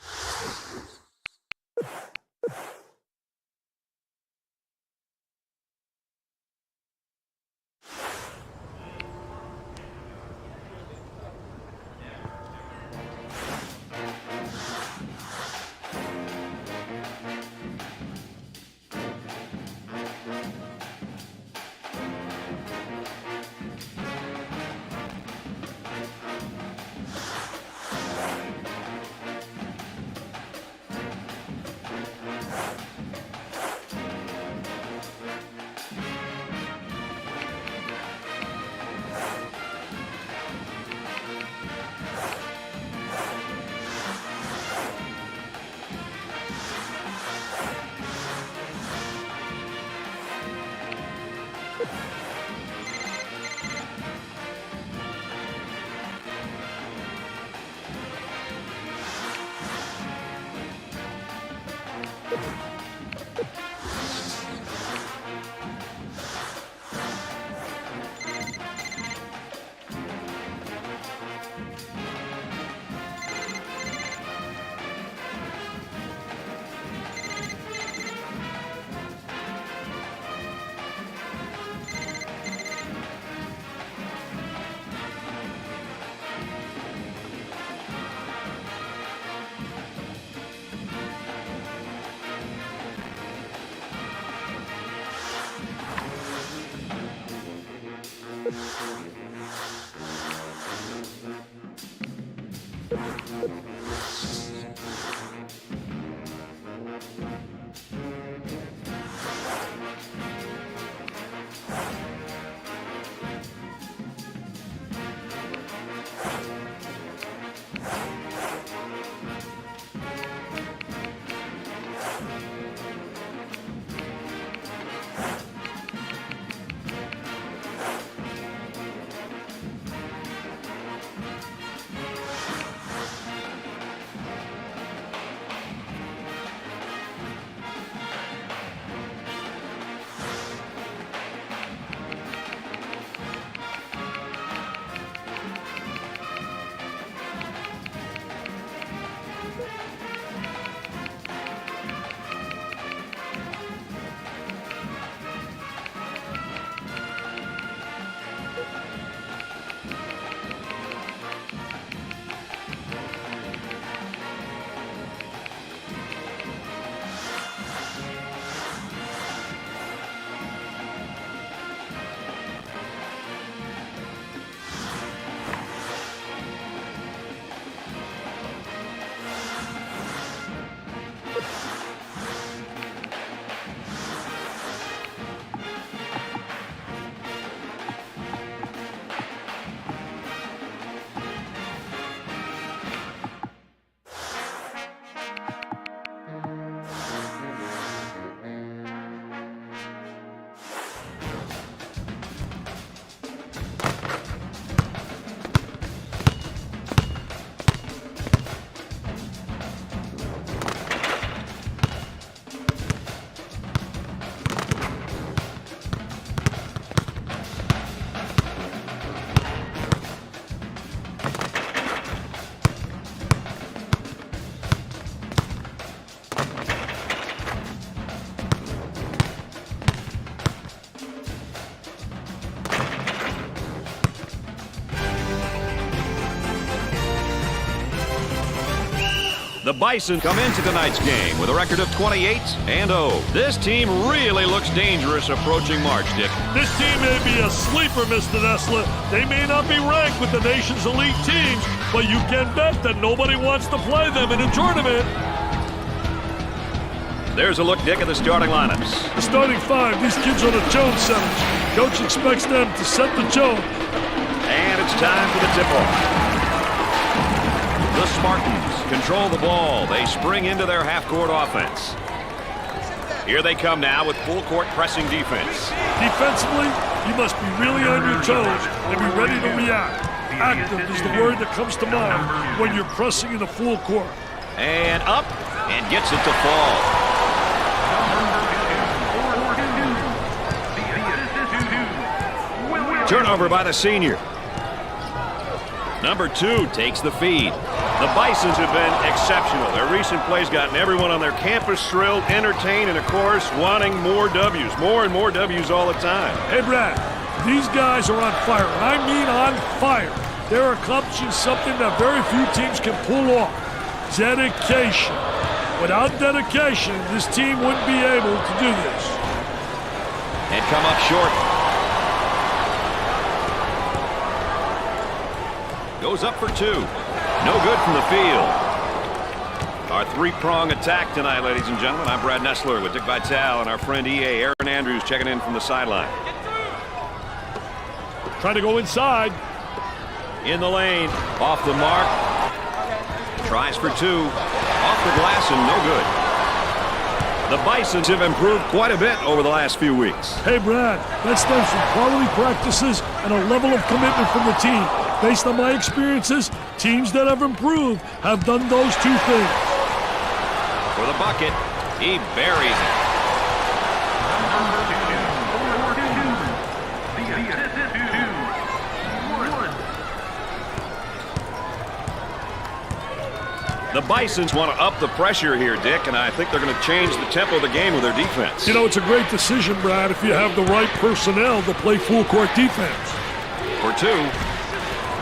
The Bison come into tonight's game with a record of 28-0. This team really looks dangerous approaching March, Dick. This team may be a sleeper, Mr. Nessler. They may not be ranked with the nation's elite teams, but you can bet that nobody wants to play them in a tournament. There's a look, Dick, at the starting lineups. The starting five, these kids are the tone setters. Coach expects them to set the tone. And it's time for the tip-off. The Spartans control the ball. They spring into their half-court offense. Here they come now with full-court pressing defense. Defensively, you must be really on your toes and be ready to react. Active is the word that comes to mind when you're pressing in the full court. And up, and gets it to fall. Turnover by the senior. Number 2 takes the feed. The Bisons have been exceptional. Their recent plays gotten everyone on their campus thrilled, entertained, and of course, wanting more W's. More and more W's all the time. Hey, Brad, these guys are on fire. And I mean on fire. They're accomplishing something that very few teams can pull off. Dedication. Without dedication, this team wouldn't be able to do this. And come up short. Goes up for 2. No good from the field. Our three-prong attack tonight, ladies and gentlemen. I'm Brad Nessler with Dick Vitale and our friend EA Aaron Andrews checking in from the sideline. Trying to go inside. In the lane. Off the mark. Tries for 2. Off the glass and no good. The Bisons have improved quite a bit over the last few weeks. Hey, Brad, that stems from quality practices and a level of commitment from the team. Based on my experiences, teams that have improved have done those two things. For the bucket, he buries it. The Bisons want to up the pressure here, Dick, and I think they're going to change the tempo of the game with their defense. You know, it's a great decision, Brad, if you have the right personnel to play full-court defense. For 2.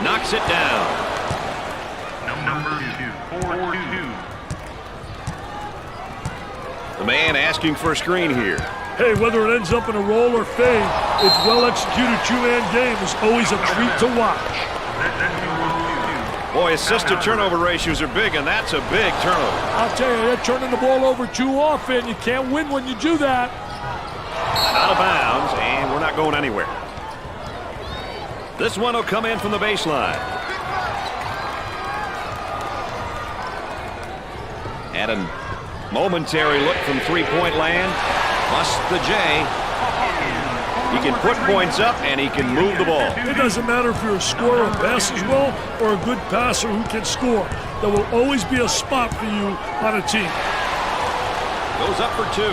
Knocks it down. Number 2. The man asking for a screen here. Hey, whether it ends up in a roll or fade, its well-executed two-man game is always a treat to watch. Boy, assist-to-turnover ratios are big, and that's a big turnover. I'll tell you, they're turning the ball over too often. You can't win when you do that. Out of bounds, and we're not going anywhere. This one will come in from the baseline. And a momentary look from three-point land. Plus the J. He can put points up, and he can move the ball. It doesn't matter if you're a scorer who passes well or a good passer who can score. There will always be a spot for you on a team. Goes up for 2.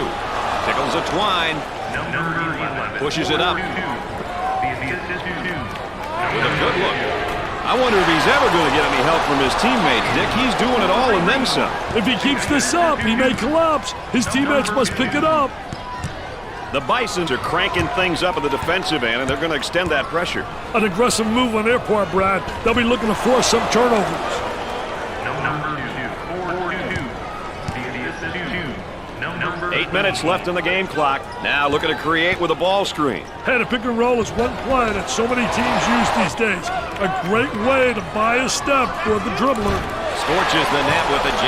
Tickles a twine. Pushes it up. With a good look. I wonder if he's ever going to get any help from his teammates, Dick. He's doing it all and then some. If he keeps this up, he may collapse. His teammates must pick it up. The Bisons are cranking things up at the defensive end, and they're going to extend that pressure. An aggressive move on their part, Brad. They'll be looking to force some turnovers. Number 8 minutes left on the game clock. Now looking to create with a ball screen. Hey, the pick and roll is one play that so many teams use these days. A great way to buy a step for the dribbler. Scorches the net with a J.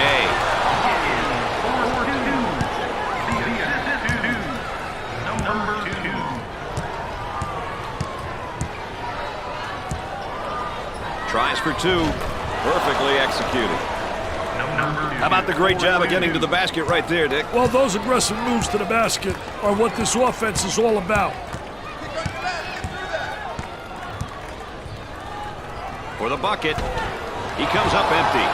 Tries for 2. Perfectly executed. How about the great job of getting to the basket right there, Dick? Well, those aggressive moves to the basket are what this offense is all about. For the bucket, he comes up empty.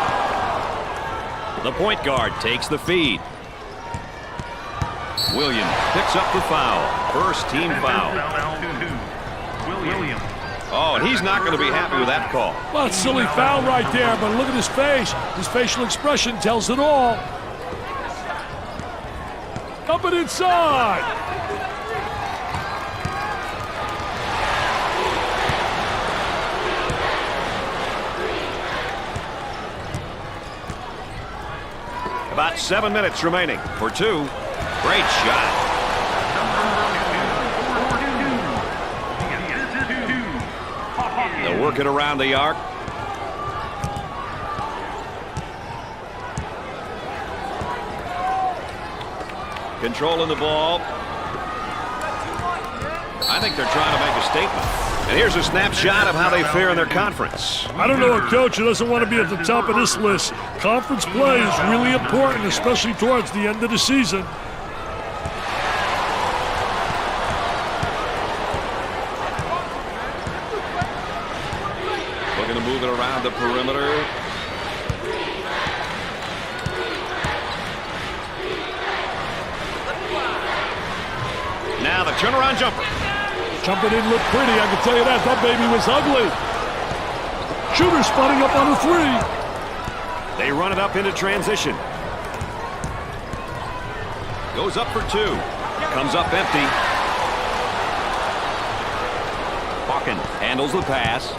The point guard takes the feed. Williams picks up the foul. First team foul. Williams. Oh, and he's not going to be happy with that call. Well, it's a silly foul right there, but look at his face. His facial expression tells it all. Up and inside. About 7 minutes remaining for 2. Great shot. They'll work it around the arc. Controlling the ball. I think they're trying to make a statement. And here's a snapshot of how they fare in their conference. I don't know a coach who doesn't want to be at the top of this list. Conference play is really important, especially towards the end of the season. Looking to move it around the perimeter. Now the turnaround jumper. Jumper didn't look pretty, I can tell you that. That baby was ugly. Shooter spotting up on a 3. They run it up into transition. Goes up for 2. Comes up empty. Hawkins handles the pass.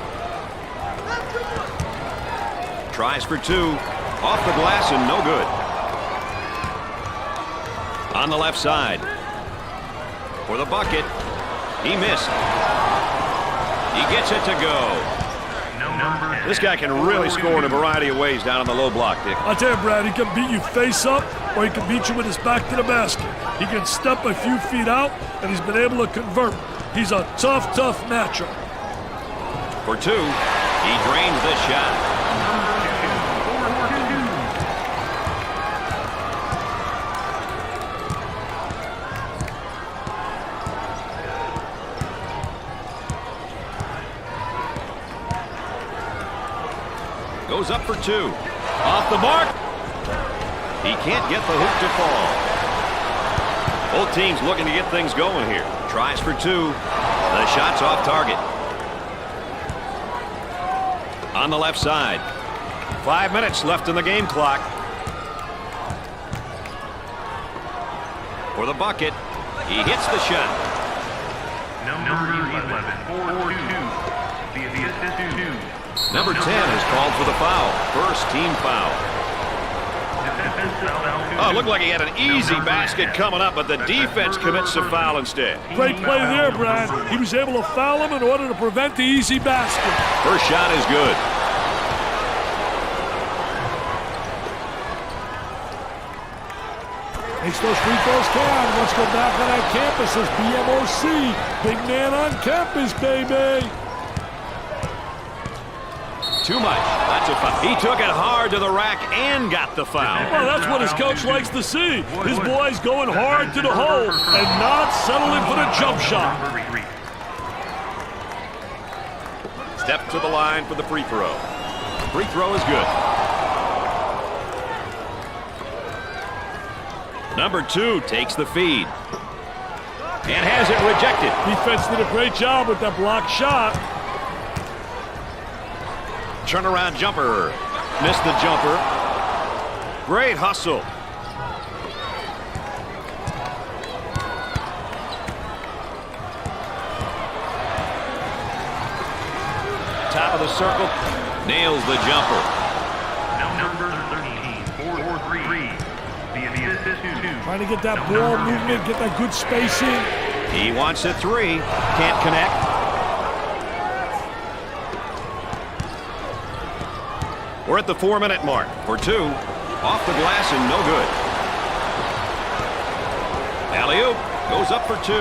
Tries for 2. Off the glass and no good. On the left side. For the bucket. He missed. He gets it to go. This guy can really score in a variety of ways down on the low block, Dick. I tell you, Brad, he can beat you face up, or he can beat you with his back to the basket. He can step a few feet out, and he's been able to convert. He's a tough, tough matchup. For 2, he drains the shot. Goes up for 2. Off the mark. He can't get the hoop to fall. Both teams looking to get things going here. Tries for 2. The shot's off target. On the left side. 5 minutes left in the game clock. For the bucket. He hits the shot. Number 11, 4-2. The assist 2. Number 10 is called for the foul. First team foul. Oh, it looked like he had an easy basket coming up, but the defense commits a foul instead. Great play there, Brad. He was able to foul him in order to prevent the easy basket. First shot is good. Makes those free throws count. Let's go back on that campus as BMOC. Big man on campus, baby. Too much. That's a foul. He took it hard to the rack and got the foul. Well, that's what his coach likes to see. His boys going hard to the hole and not settling for the jump shot. Step to the line for the free throw. Free throw is good. Number 2 takes the feed. And has it rejected. Defense did a great job with that block shot. Turnaround jumper. Missed the jumper. Great hustle. Top of the circle. Nails the jumper. Number 13, 4-3. The assist 2. Trying to get that ball movement, get that good spacing. He wants a 3. Can't connect. We're at the 4-minute mark for 2. Off the glass and no good. Alley-oop goes up for 2.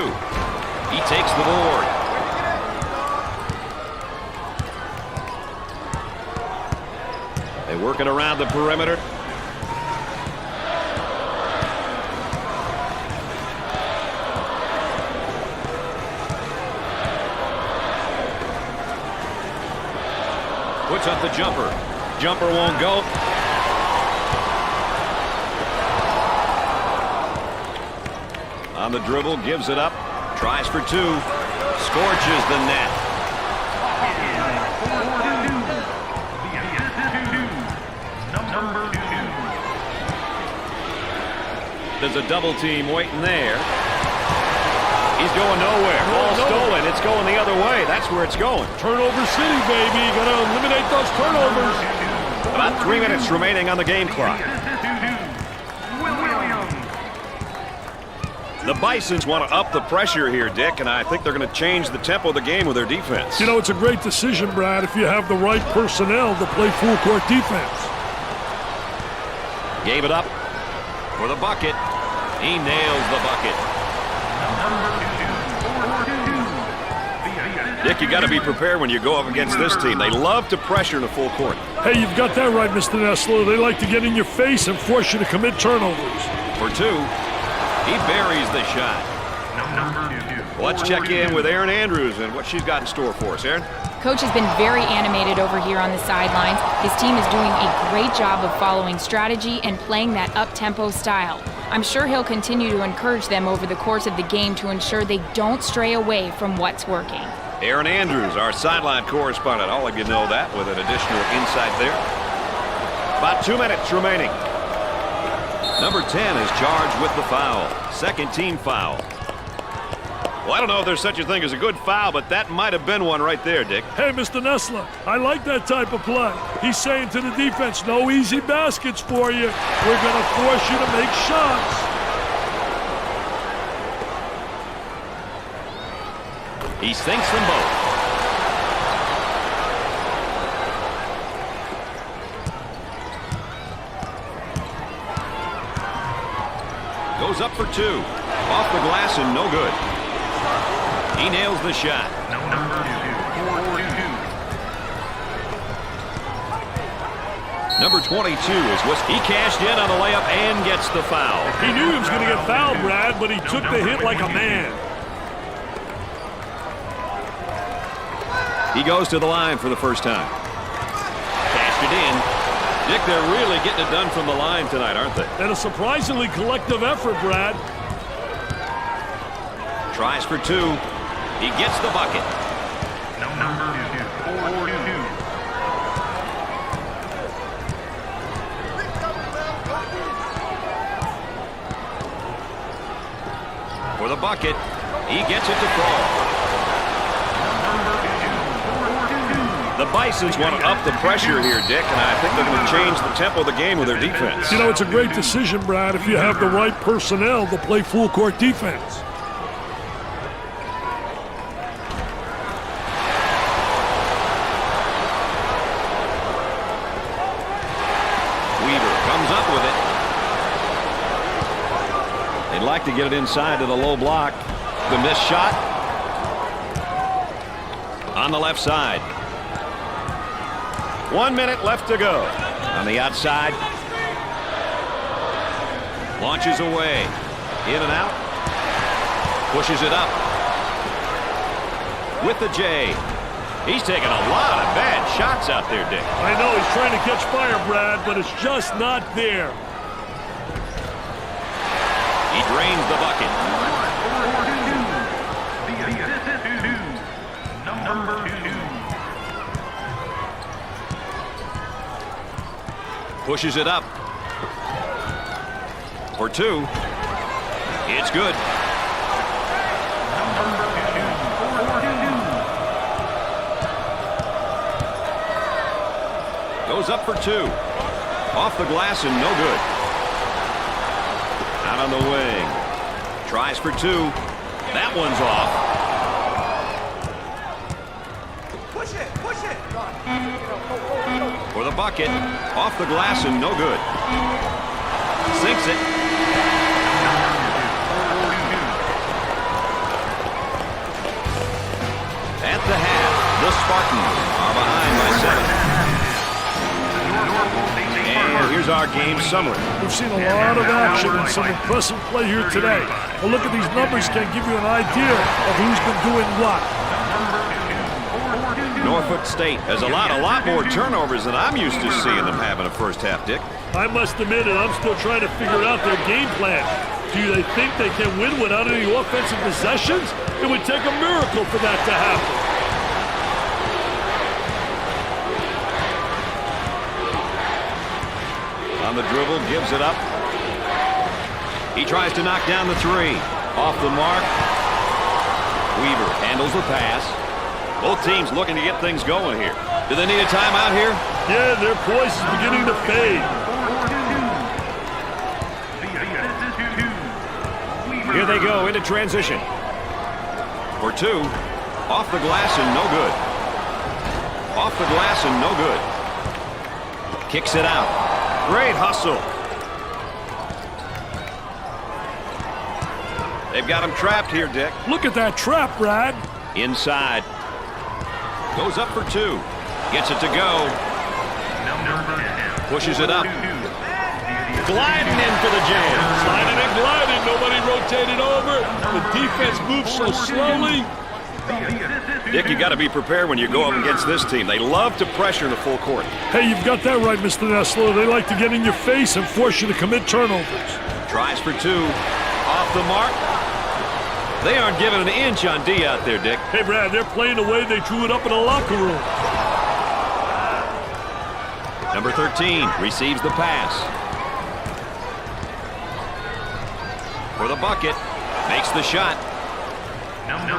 He takes the board. They work it around the perimeter. Puts up the jumper. Jumper won't go. On the dribble, gives it up. Tries for 2. Scorches the net. There's a double team waiting there. He's going nowhere. Ball stolen. It's going the other way. That's where it's going. Turnover city, baby. Got to eliminate those turnovers. About 3 minutes remaining on the game clock. The Bisons want to up the pressure here, Dick, and I think they're going to change the tempo of the game with their defense. You know, it's a great decision, Brad, if you have the right personnel to play full-court defense. Gave it up for the bucket. He nails the bucket. Dick, you got to be prepared when you go up against this team. They love to pressure in a full court. Hey, you've got that right, Mr. Nessler. They like to get in your face and force you to commit turnovers. For two. He buries the shot. Let's check in with Erin Andrews and what she's got in store for us. Erin? Coach has been very animated over here on the sidelines. His team is doing a great job of following strategy and playing that up-tempo style. I'm sure he'll continue to encourage them over the course of the game to ensure they don't stray away from what's working. Erin Andrews, our sideline correspondent. I'll let you know that with an additional insight there. About 2 minutes remaining. Number 10 is charged with the foul. Second team foul. Well, I don't know if there's such a thing as a good foul, but that might have been one right there, Dick. Hey, Mr. Nessler, I like that type of play. He's saying to the defense, no easy baskets for you. We're going to force you to make shots. He sinks them both. Goes up for two. Off the glass and no good. He nails the shot. Number 22 is he cashed in on the layup and gets the foul. He knew he was going to get fouled, Brad, but he took the hit like a man. He goes to the line for the first time. Cashed it in. Dick, they're really getting it done from the line tonight, aren't they? And a surprisingly collective effort, Brad. Tries for two. He gets the bucket. Number 42. For the bucket. He gets it to fall. The Bisons want to up the pressure here, Dick, and I think they're going to change the tempo of the game with their defense. You know, it's a great decision, Brad, if you have the right personnel to play full-court defense. Weaver comes up with it. They'd like to get it inside to the low block. The missed shot on the left side. 1 minute left to go. On the outside. Launches away. In and out. Pushes it up. With the J. He's taking a lot of bad shots out there, Dick. I know he's trying to catch fire, Brad, but it's just not there. He drains the bucket. Number 2. Pushes it up. For two. It's good. Goes up for two. Off the glass and no good. Out on the wing. Tries for two. That one's off. Push it, push it. For the bucket. Off the glass and no good. Sinks it. At the half, the Spartans are behind by 7. And here's our game summary. We've seen a lot of action and some impressive play here today. A look at these numbers can give you an idea of who's been doing what. Norfolk State has allowed a lot more turnovers than I'm used to seeing them have in a first half, Dick. I must admit it, I'm still trying to figure out their game plan. Do they think they can win without any offensive possessions? It would take a miracle for that to happen. On the dribble, gives it up. He tries to knock down the three. Off the mark. Weaver handles the pass. Both teams looking to get things going here. Do they need a timeout here? Yeah, their poise is beginning to fade. Here they go into transition. For two. Off the glass and no good. Off the glass and no good. Kicks it out. Great hustle. They've got him trapped here, Dick. Look at that trap, Brad. Inside. Goes up for two. Gets it to go. Pushes it up. Gliding in for the jam. Sliding and gliding. Nobody rotated over. The defense moves so slowly. Dick, you got to be prepared when you go up against this team. They love to pressure in the full court. Hey, you've got that right, Mr. Nessler. They like to get in your face and force you to commit turnovers. Tries for two. Off the mark. They aren't giving an inch on D out there, Dick. Hey, Brad, they're playing the way they drew it up in the locker room. Number 13 receives the pass. For the bucket. Makes the shot.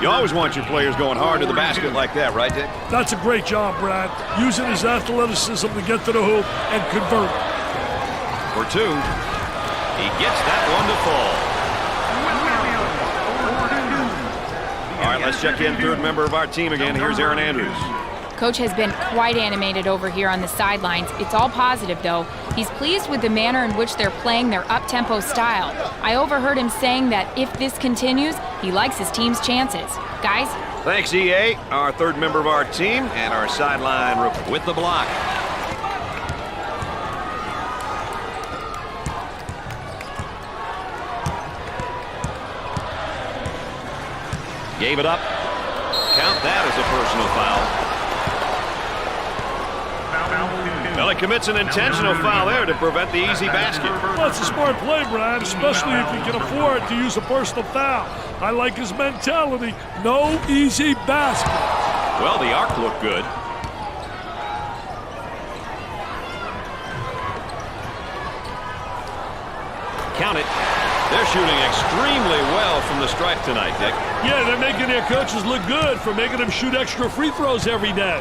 You always want your players going hard to the basket like that, right, Dick? That's a great job, Brad. Using his athleticism to get to the hoop and convert. For two. He gets that one to fall. All right, let's check in third member of our team again. Here's Aaron Andrews. Coach has been quite animated over here on the sidelines. It's all positive, though. He's pleased with the manner in which they're playing their up-tempo style. I overheard him saying that if this continues, he likes his team's chances. Guys? Thanks, EA, our third member of our team, and our sideline rookie with the block. Gave it up. Count that as a personal foul. Well, he commits an intentional foul there to prevent the easy basket. Well, it's a smart play, Brad, especially if you can afford to use a personal foul. I like his mentality. No easy basket. Well, the arc looked good. Count it. They're shooting extremely well from the stripe tonight, Dick. Yeah, they're making their coaches look good for making them shoot extra free throws every day.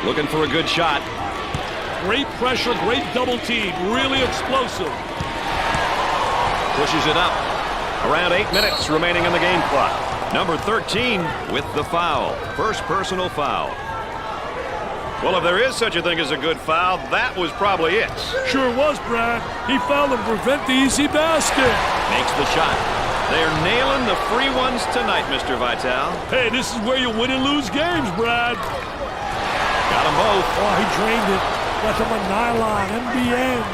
Looking for a good shot. Great pressure, great double team, really explosive. Pushes it up. Around 8 minutes remaining in the game clock. Number 13 with the foul. First personal foul. Well, if there is such a thing as a good foul, that was probably it. Sure was, Brad. He fouled to prevent the easy basket. Makes the shot. They're nailing the free ones tonight, Mr. Vitale. Hey, this is where you win and lose games, Brad. Got them both. Oh, he drained it. Got them a nylon, NBN.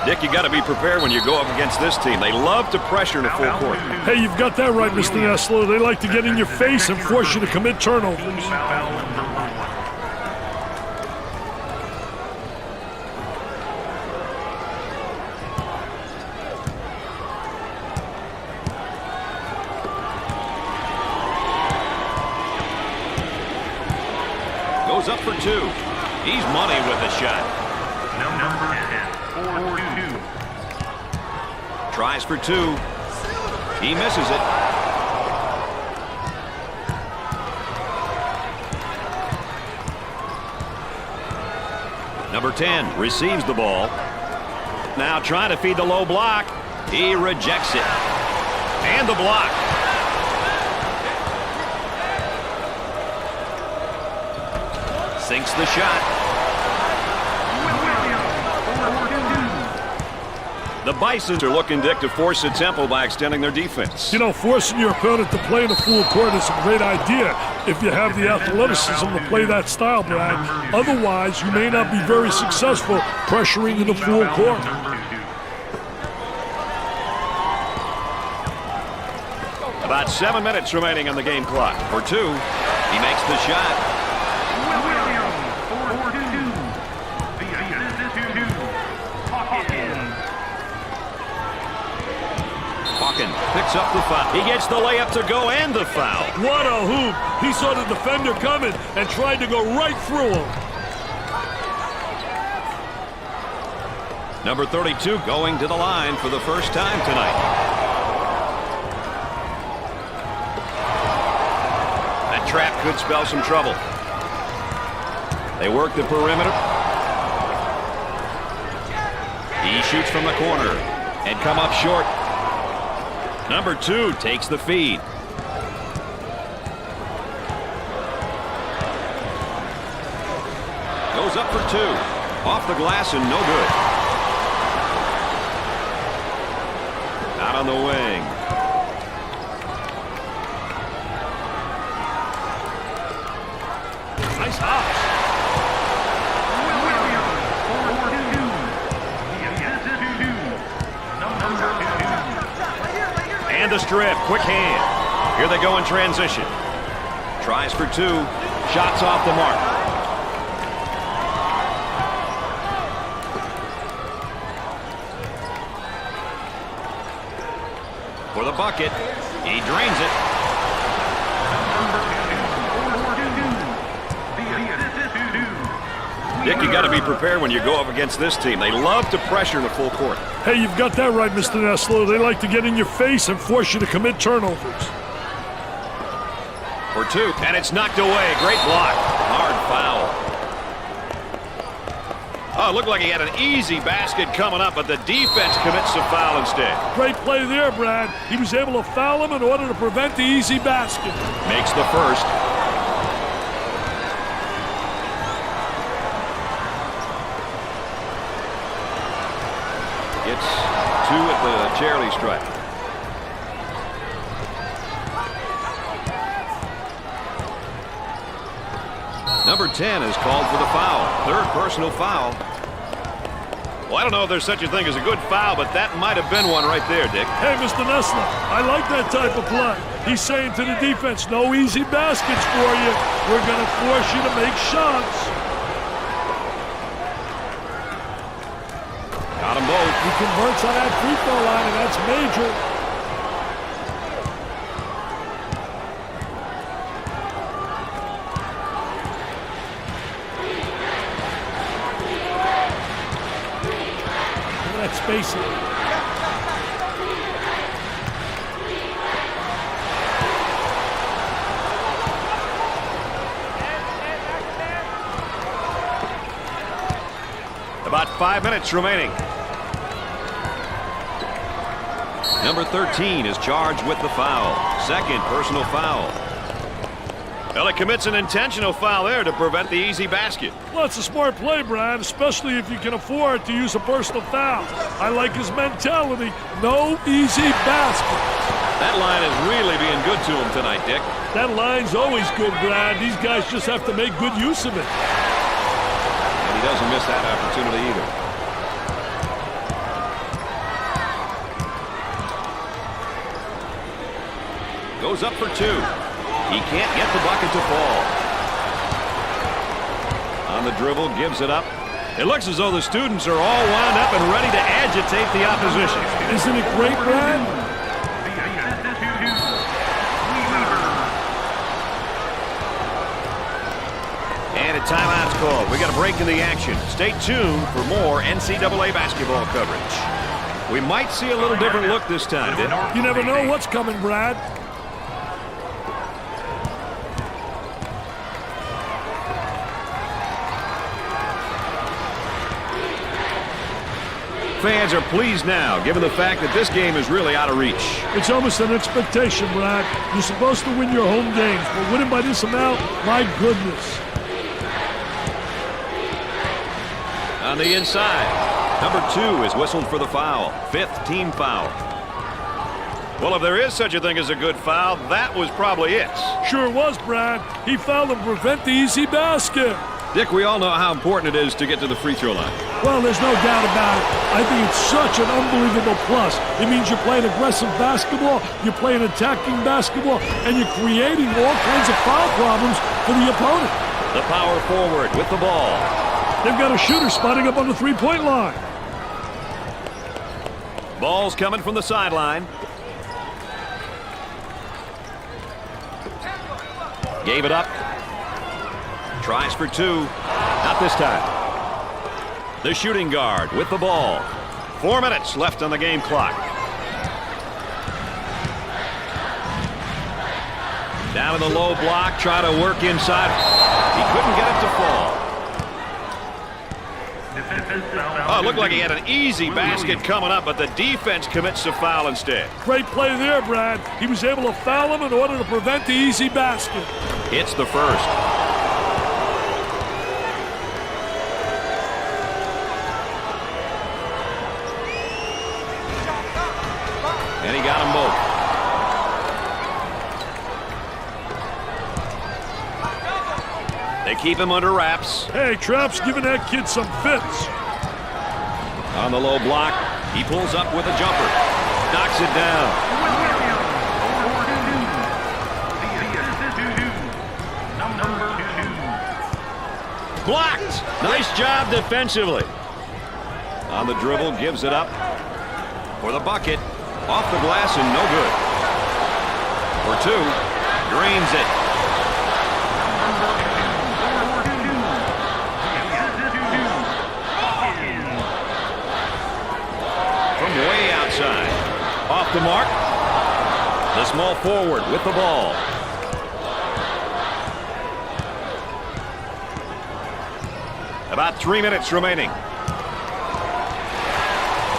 Dick, you got to be prepared when you go up against this team. They love to pressure in the full court. Hey, you've got that right, Mr. Nessler. They like to get in your face and force you to commit turnovers. Goes up for two. He's money with the shot. Number 10, 4-2. Tries for two. He misses it. Number 10 receives the ball. Now trying to feed the low block. He rejects it. And the block. Sinks the shot. The Bisons are looking, Dick, to force the tempo by extending their defense. You know, forcing your opponent to play in the full court is a great idea if you have the athleticism to play that style, Brad. Otherwise, you may not be very successful pressuring in the full court. About 7 minutes remaining on the game clock. For two, he makes the shot. Picks up the foul. He gets the layup to go and the foul. What a hoop. He saw the defender coming and tried to go right through him. Number 32 going to the line for the first time tonight. That trap could spell some trouble. They work the perimeter. He shoots from the corner and come up short. Number 2 takes the feed. Goes up for 2. Off the glass and no good. Out on the wing. Nice hops. And the strip. Quick hand. Here they go in transition. Tries for 2. Shots off the mark. For the bucket. He drains it. Dick, you got to be prepared when you go up against this team. They love to pressure in the full court. Hey, you've got that right, Mr. Nessler. They like to get in your face and force you to commit turnovers. For 2, and it's knocked away. Great block. Hard foul. Oh, it looked like he had an easy basket coming up, but the defense commits the foul instead. Great play there, Brad. He was able to foul him in order to prevent the easy basket. Makes the first. It's 2 at the charity stripe. Number 10 is called for the foul. 3rd personal foul. Well, I don't know if there's such a thing as a good foul, but that might have been one right there, Dick. Hey, Mr. Nessler, I like that type of play. He's saying to the defense, no easy baskets for you. We're going to force you to make shots. Got them both. He converts on that free throw line, and that's major. Spacing. About 5 minutes remaining. Number 13 is charged with the foul. 2nd personal foul. Well, he commits an intentional foul there to prevent the easy basket. Well, it's a smart play, Brad, especially if you can afford to use a personal foul. I like his mentality. No easy basket. That line is really being good to him tonight, Dick. That line's always good, Brad. These guys just have to make good use of it. And he doesn't miss that opportunity either. Goes up for 2. He can't get the bucket to fall. On the dribble, gives it up. It looks as though the students are all wound up and ready to agitate the opposition. Isn't it great, Brad? And a timeout's called. We got a break in the action. Stay tuned for more NCAA basketball coverage. We might see a little different look this time, Dick. You never know what's coming, Brad. Fans are pleased now, given the fact that this game is really out of reach. It's almost an expectation, Brad. You're supposed to win your home games, but winning by this amount, my goodness. On the inside, number 2 is whistled for the foul. 5th team foul. Well, if there is such a thing as a good foul, that was probably it. Sure was, Brad. He fouled to prevent the easy basket. Dick, we all know how important it is to get to the free throw line. Well, there's no doubt about it. I think it's such an unbelievable plus. It means you're playing aggressive basketball, you're playing attacking basketball, and you're creating all kinds of foul problems for the opponent. The power forward with the ball. They've got a shooter spotting up on the three-point line. Ball's coming from the sideline. Gave it up. Tries for 2. Not this time. The shooting guard with the ball. 4 minutes left on the game clock. Down to the low block, try to work inside. He couldn't get it to fall. Oh, it looked like he had an easy basket coming up, but the defense commits a foul instead. Great play there, Brad. He was able to foul him in order to prevent the easy basket. Hits the first. And he got them both. They keep him under wraps. Hey, Trapp's giving that kid some fits. On the low block, he pulls up with a jumper. Knocks it down. Blocked. Nice job defensively. On the dribble, gives it up for the bucket. Off the glass and no good. For two, drains it. From way outside. Off the mark. The small forward with the ball. About 3 minutes remaining.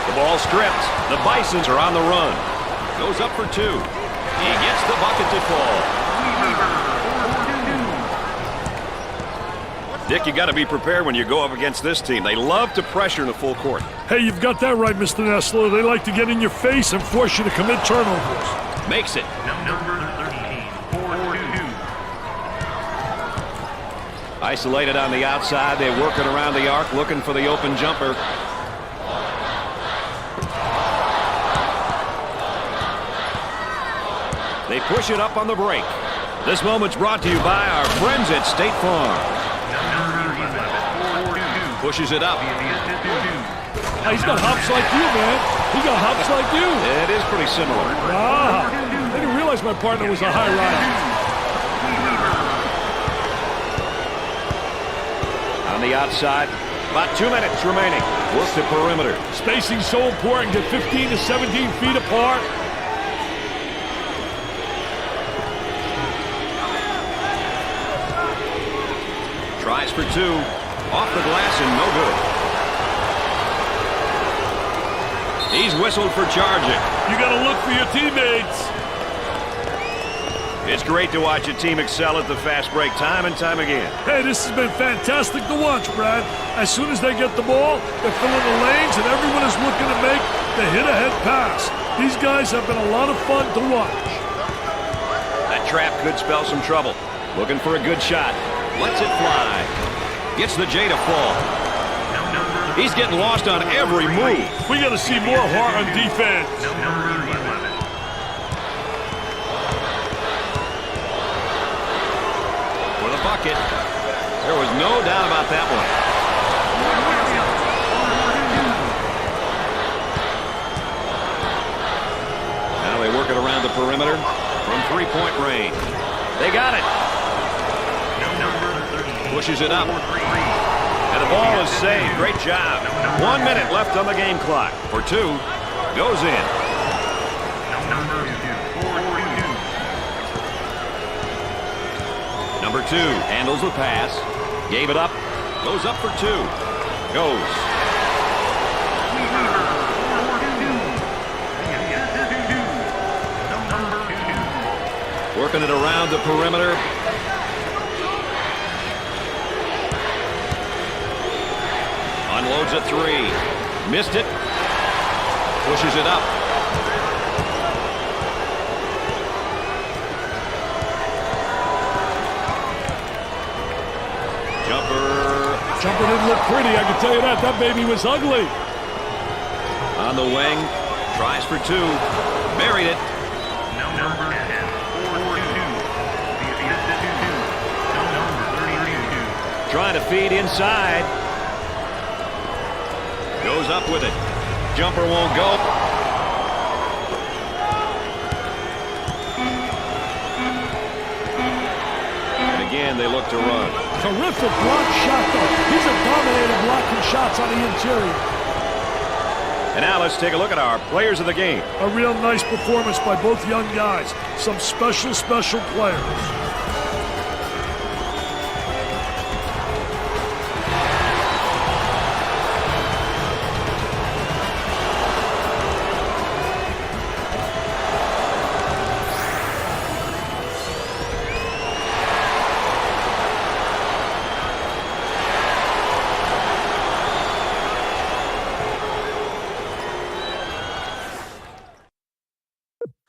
The ball stripped. The Bisons are on the run. Goes up for two. He gets the bucket to fall. Dick, you got to be prepared when you go up against this team. They love to pressure in the full court. Hey, you've got that right, Mr. Nessler. They like to get in your face and force you to commit turnovers. Makes it. Number 13, 4-2. Isolated on the outside. They're working around the arc, looking for the open jumper. They push it up on the break. This moment's brought to you by our friends at State Farm. Pushes it up. Hey, he's got hops like you, man. He got hops like you. It is pretty similar. Ah, I didn't realize my partner was a high rider. On the outside, about 2 minutes remaining. Work the perimeter. Spacing so important. Get 15 to 17 feet apart. Tries for two. Off the glass and no good. He's whistled for charging. You got to look for your teammates. It's great to watch a team excel at the fast break time and time again. Hey, this has been fantastic to watch, Brad. As soon as they get the ball, they're filling the lanes, and everyone is looking to make the hit-ahead pass. These guys have been a lot of fun to watch. That trap could spell some trouble. Looking for a good shot. Lets it fly. Gets the J to fall. He's getting lost on every move. We got to see more heart on defense. For the bucket. There was no doubt about that one. Now they work it around the perimeter from three-point range. They got it. Pushes it up. And the ball is saved. Great job. 1 minute left on the game clock. For two. Goes in. Number two handles the pass. Gave it up. Goes up for two. Goes. Working it around the perimeter. Unloads a three. Missed it. Pushes it up. Jumper. Jumper didn't look pretty, I can tell you that. That baby was ugly. On the wing. Tries for two. Buried it. Number 10, 4-2. Trying to feed inside. Goes up with it. Jumper won't go. And again, they look to run. Terrific block shot, though. He's a dominator blocking shots on the interior. And now let's take a look at our players of the game. A real nice performance by both young guys. Some special, special players.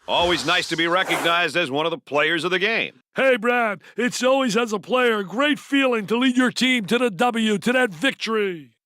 Always nice to be recognized as one of the players of the game. Hey, Brad, it's always, as a player, a great feeling to lead your team to the W, to that victory.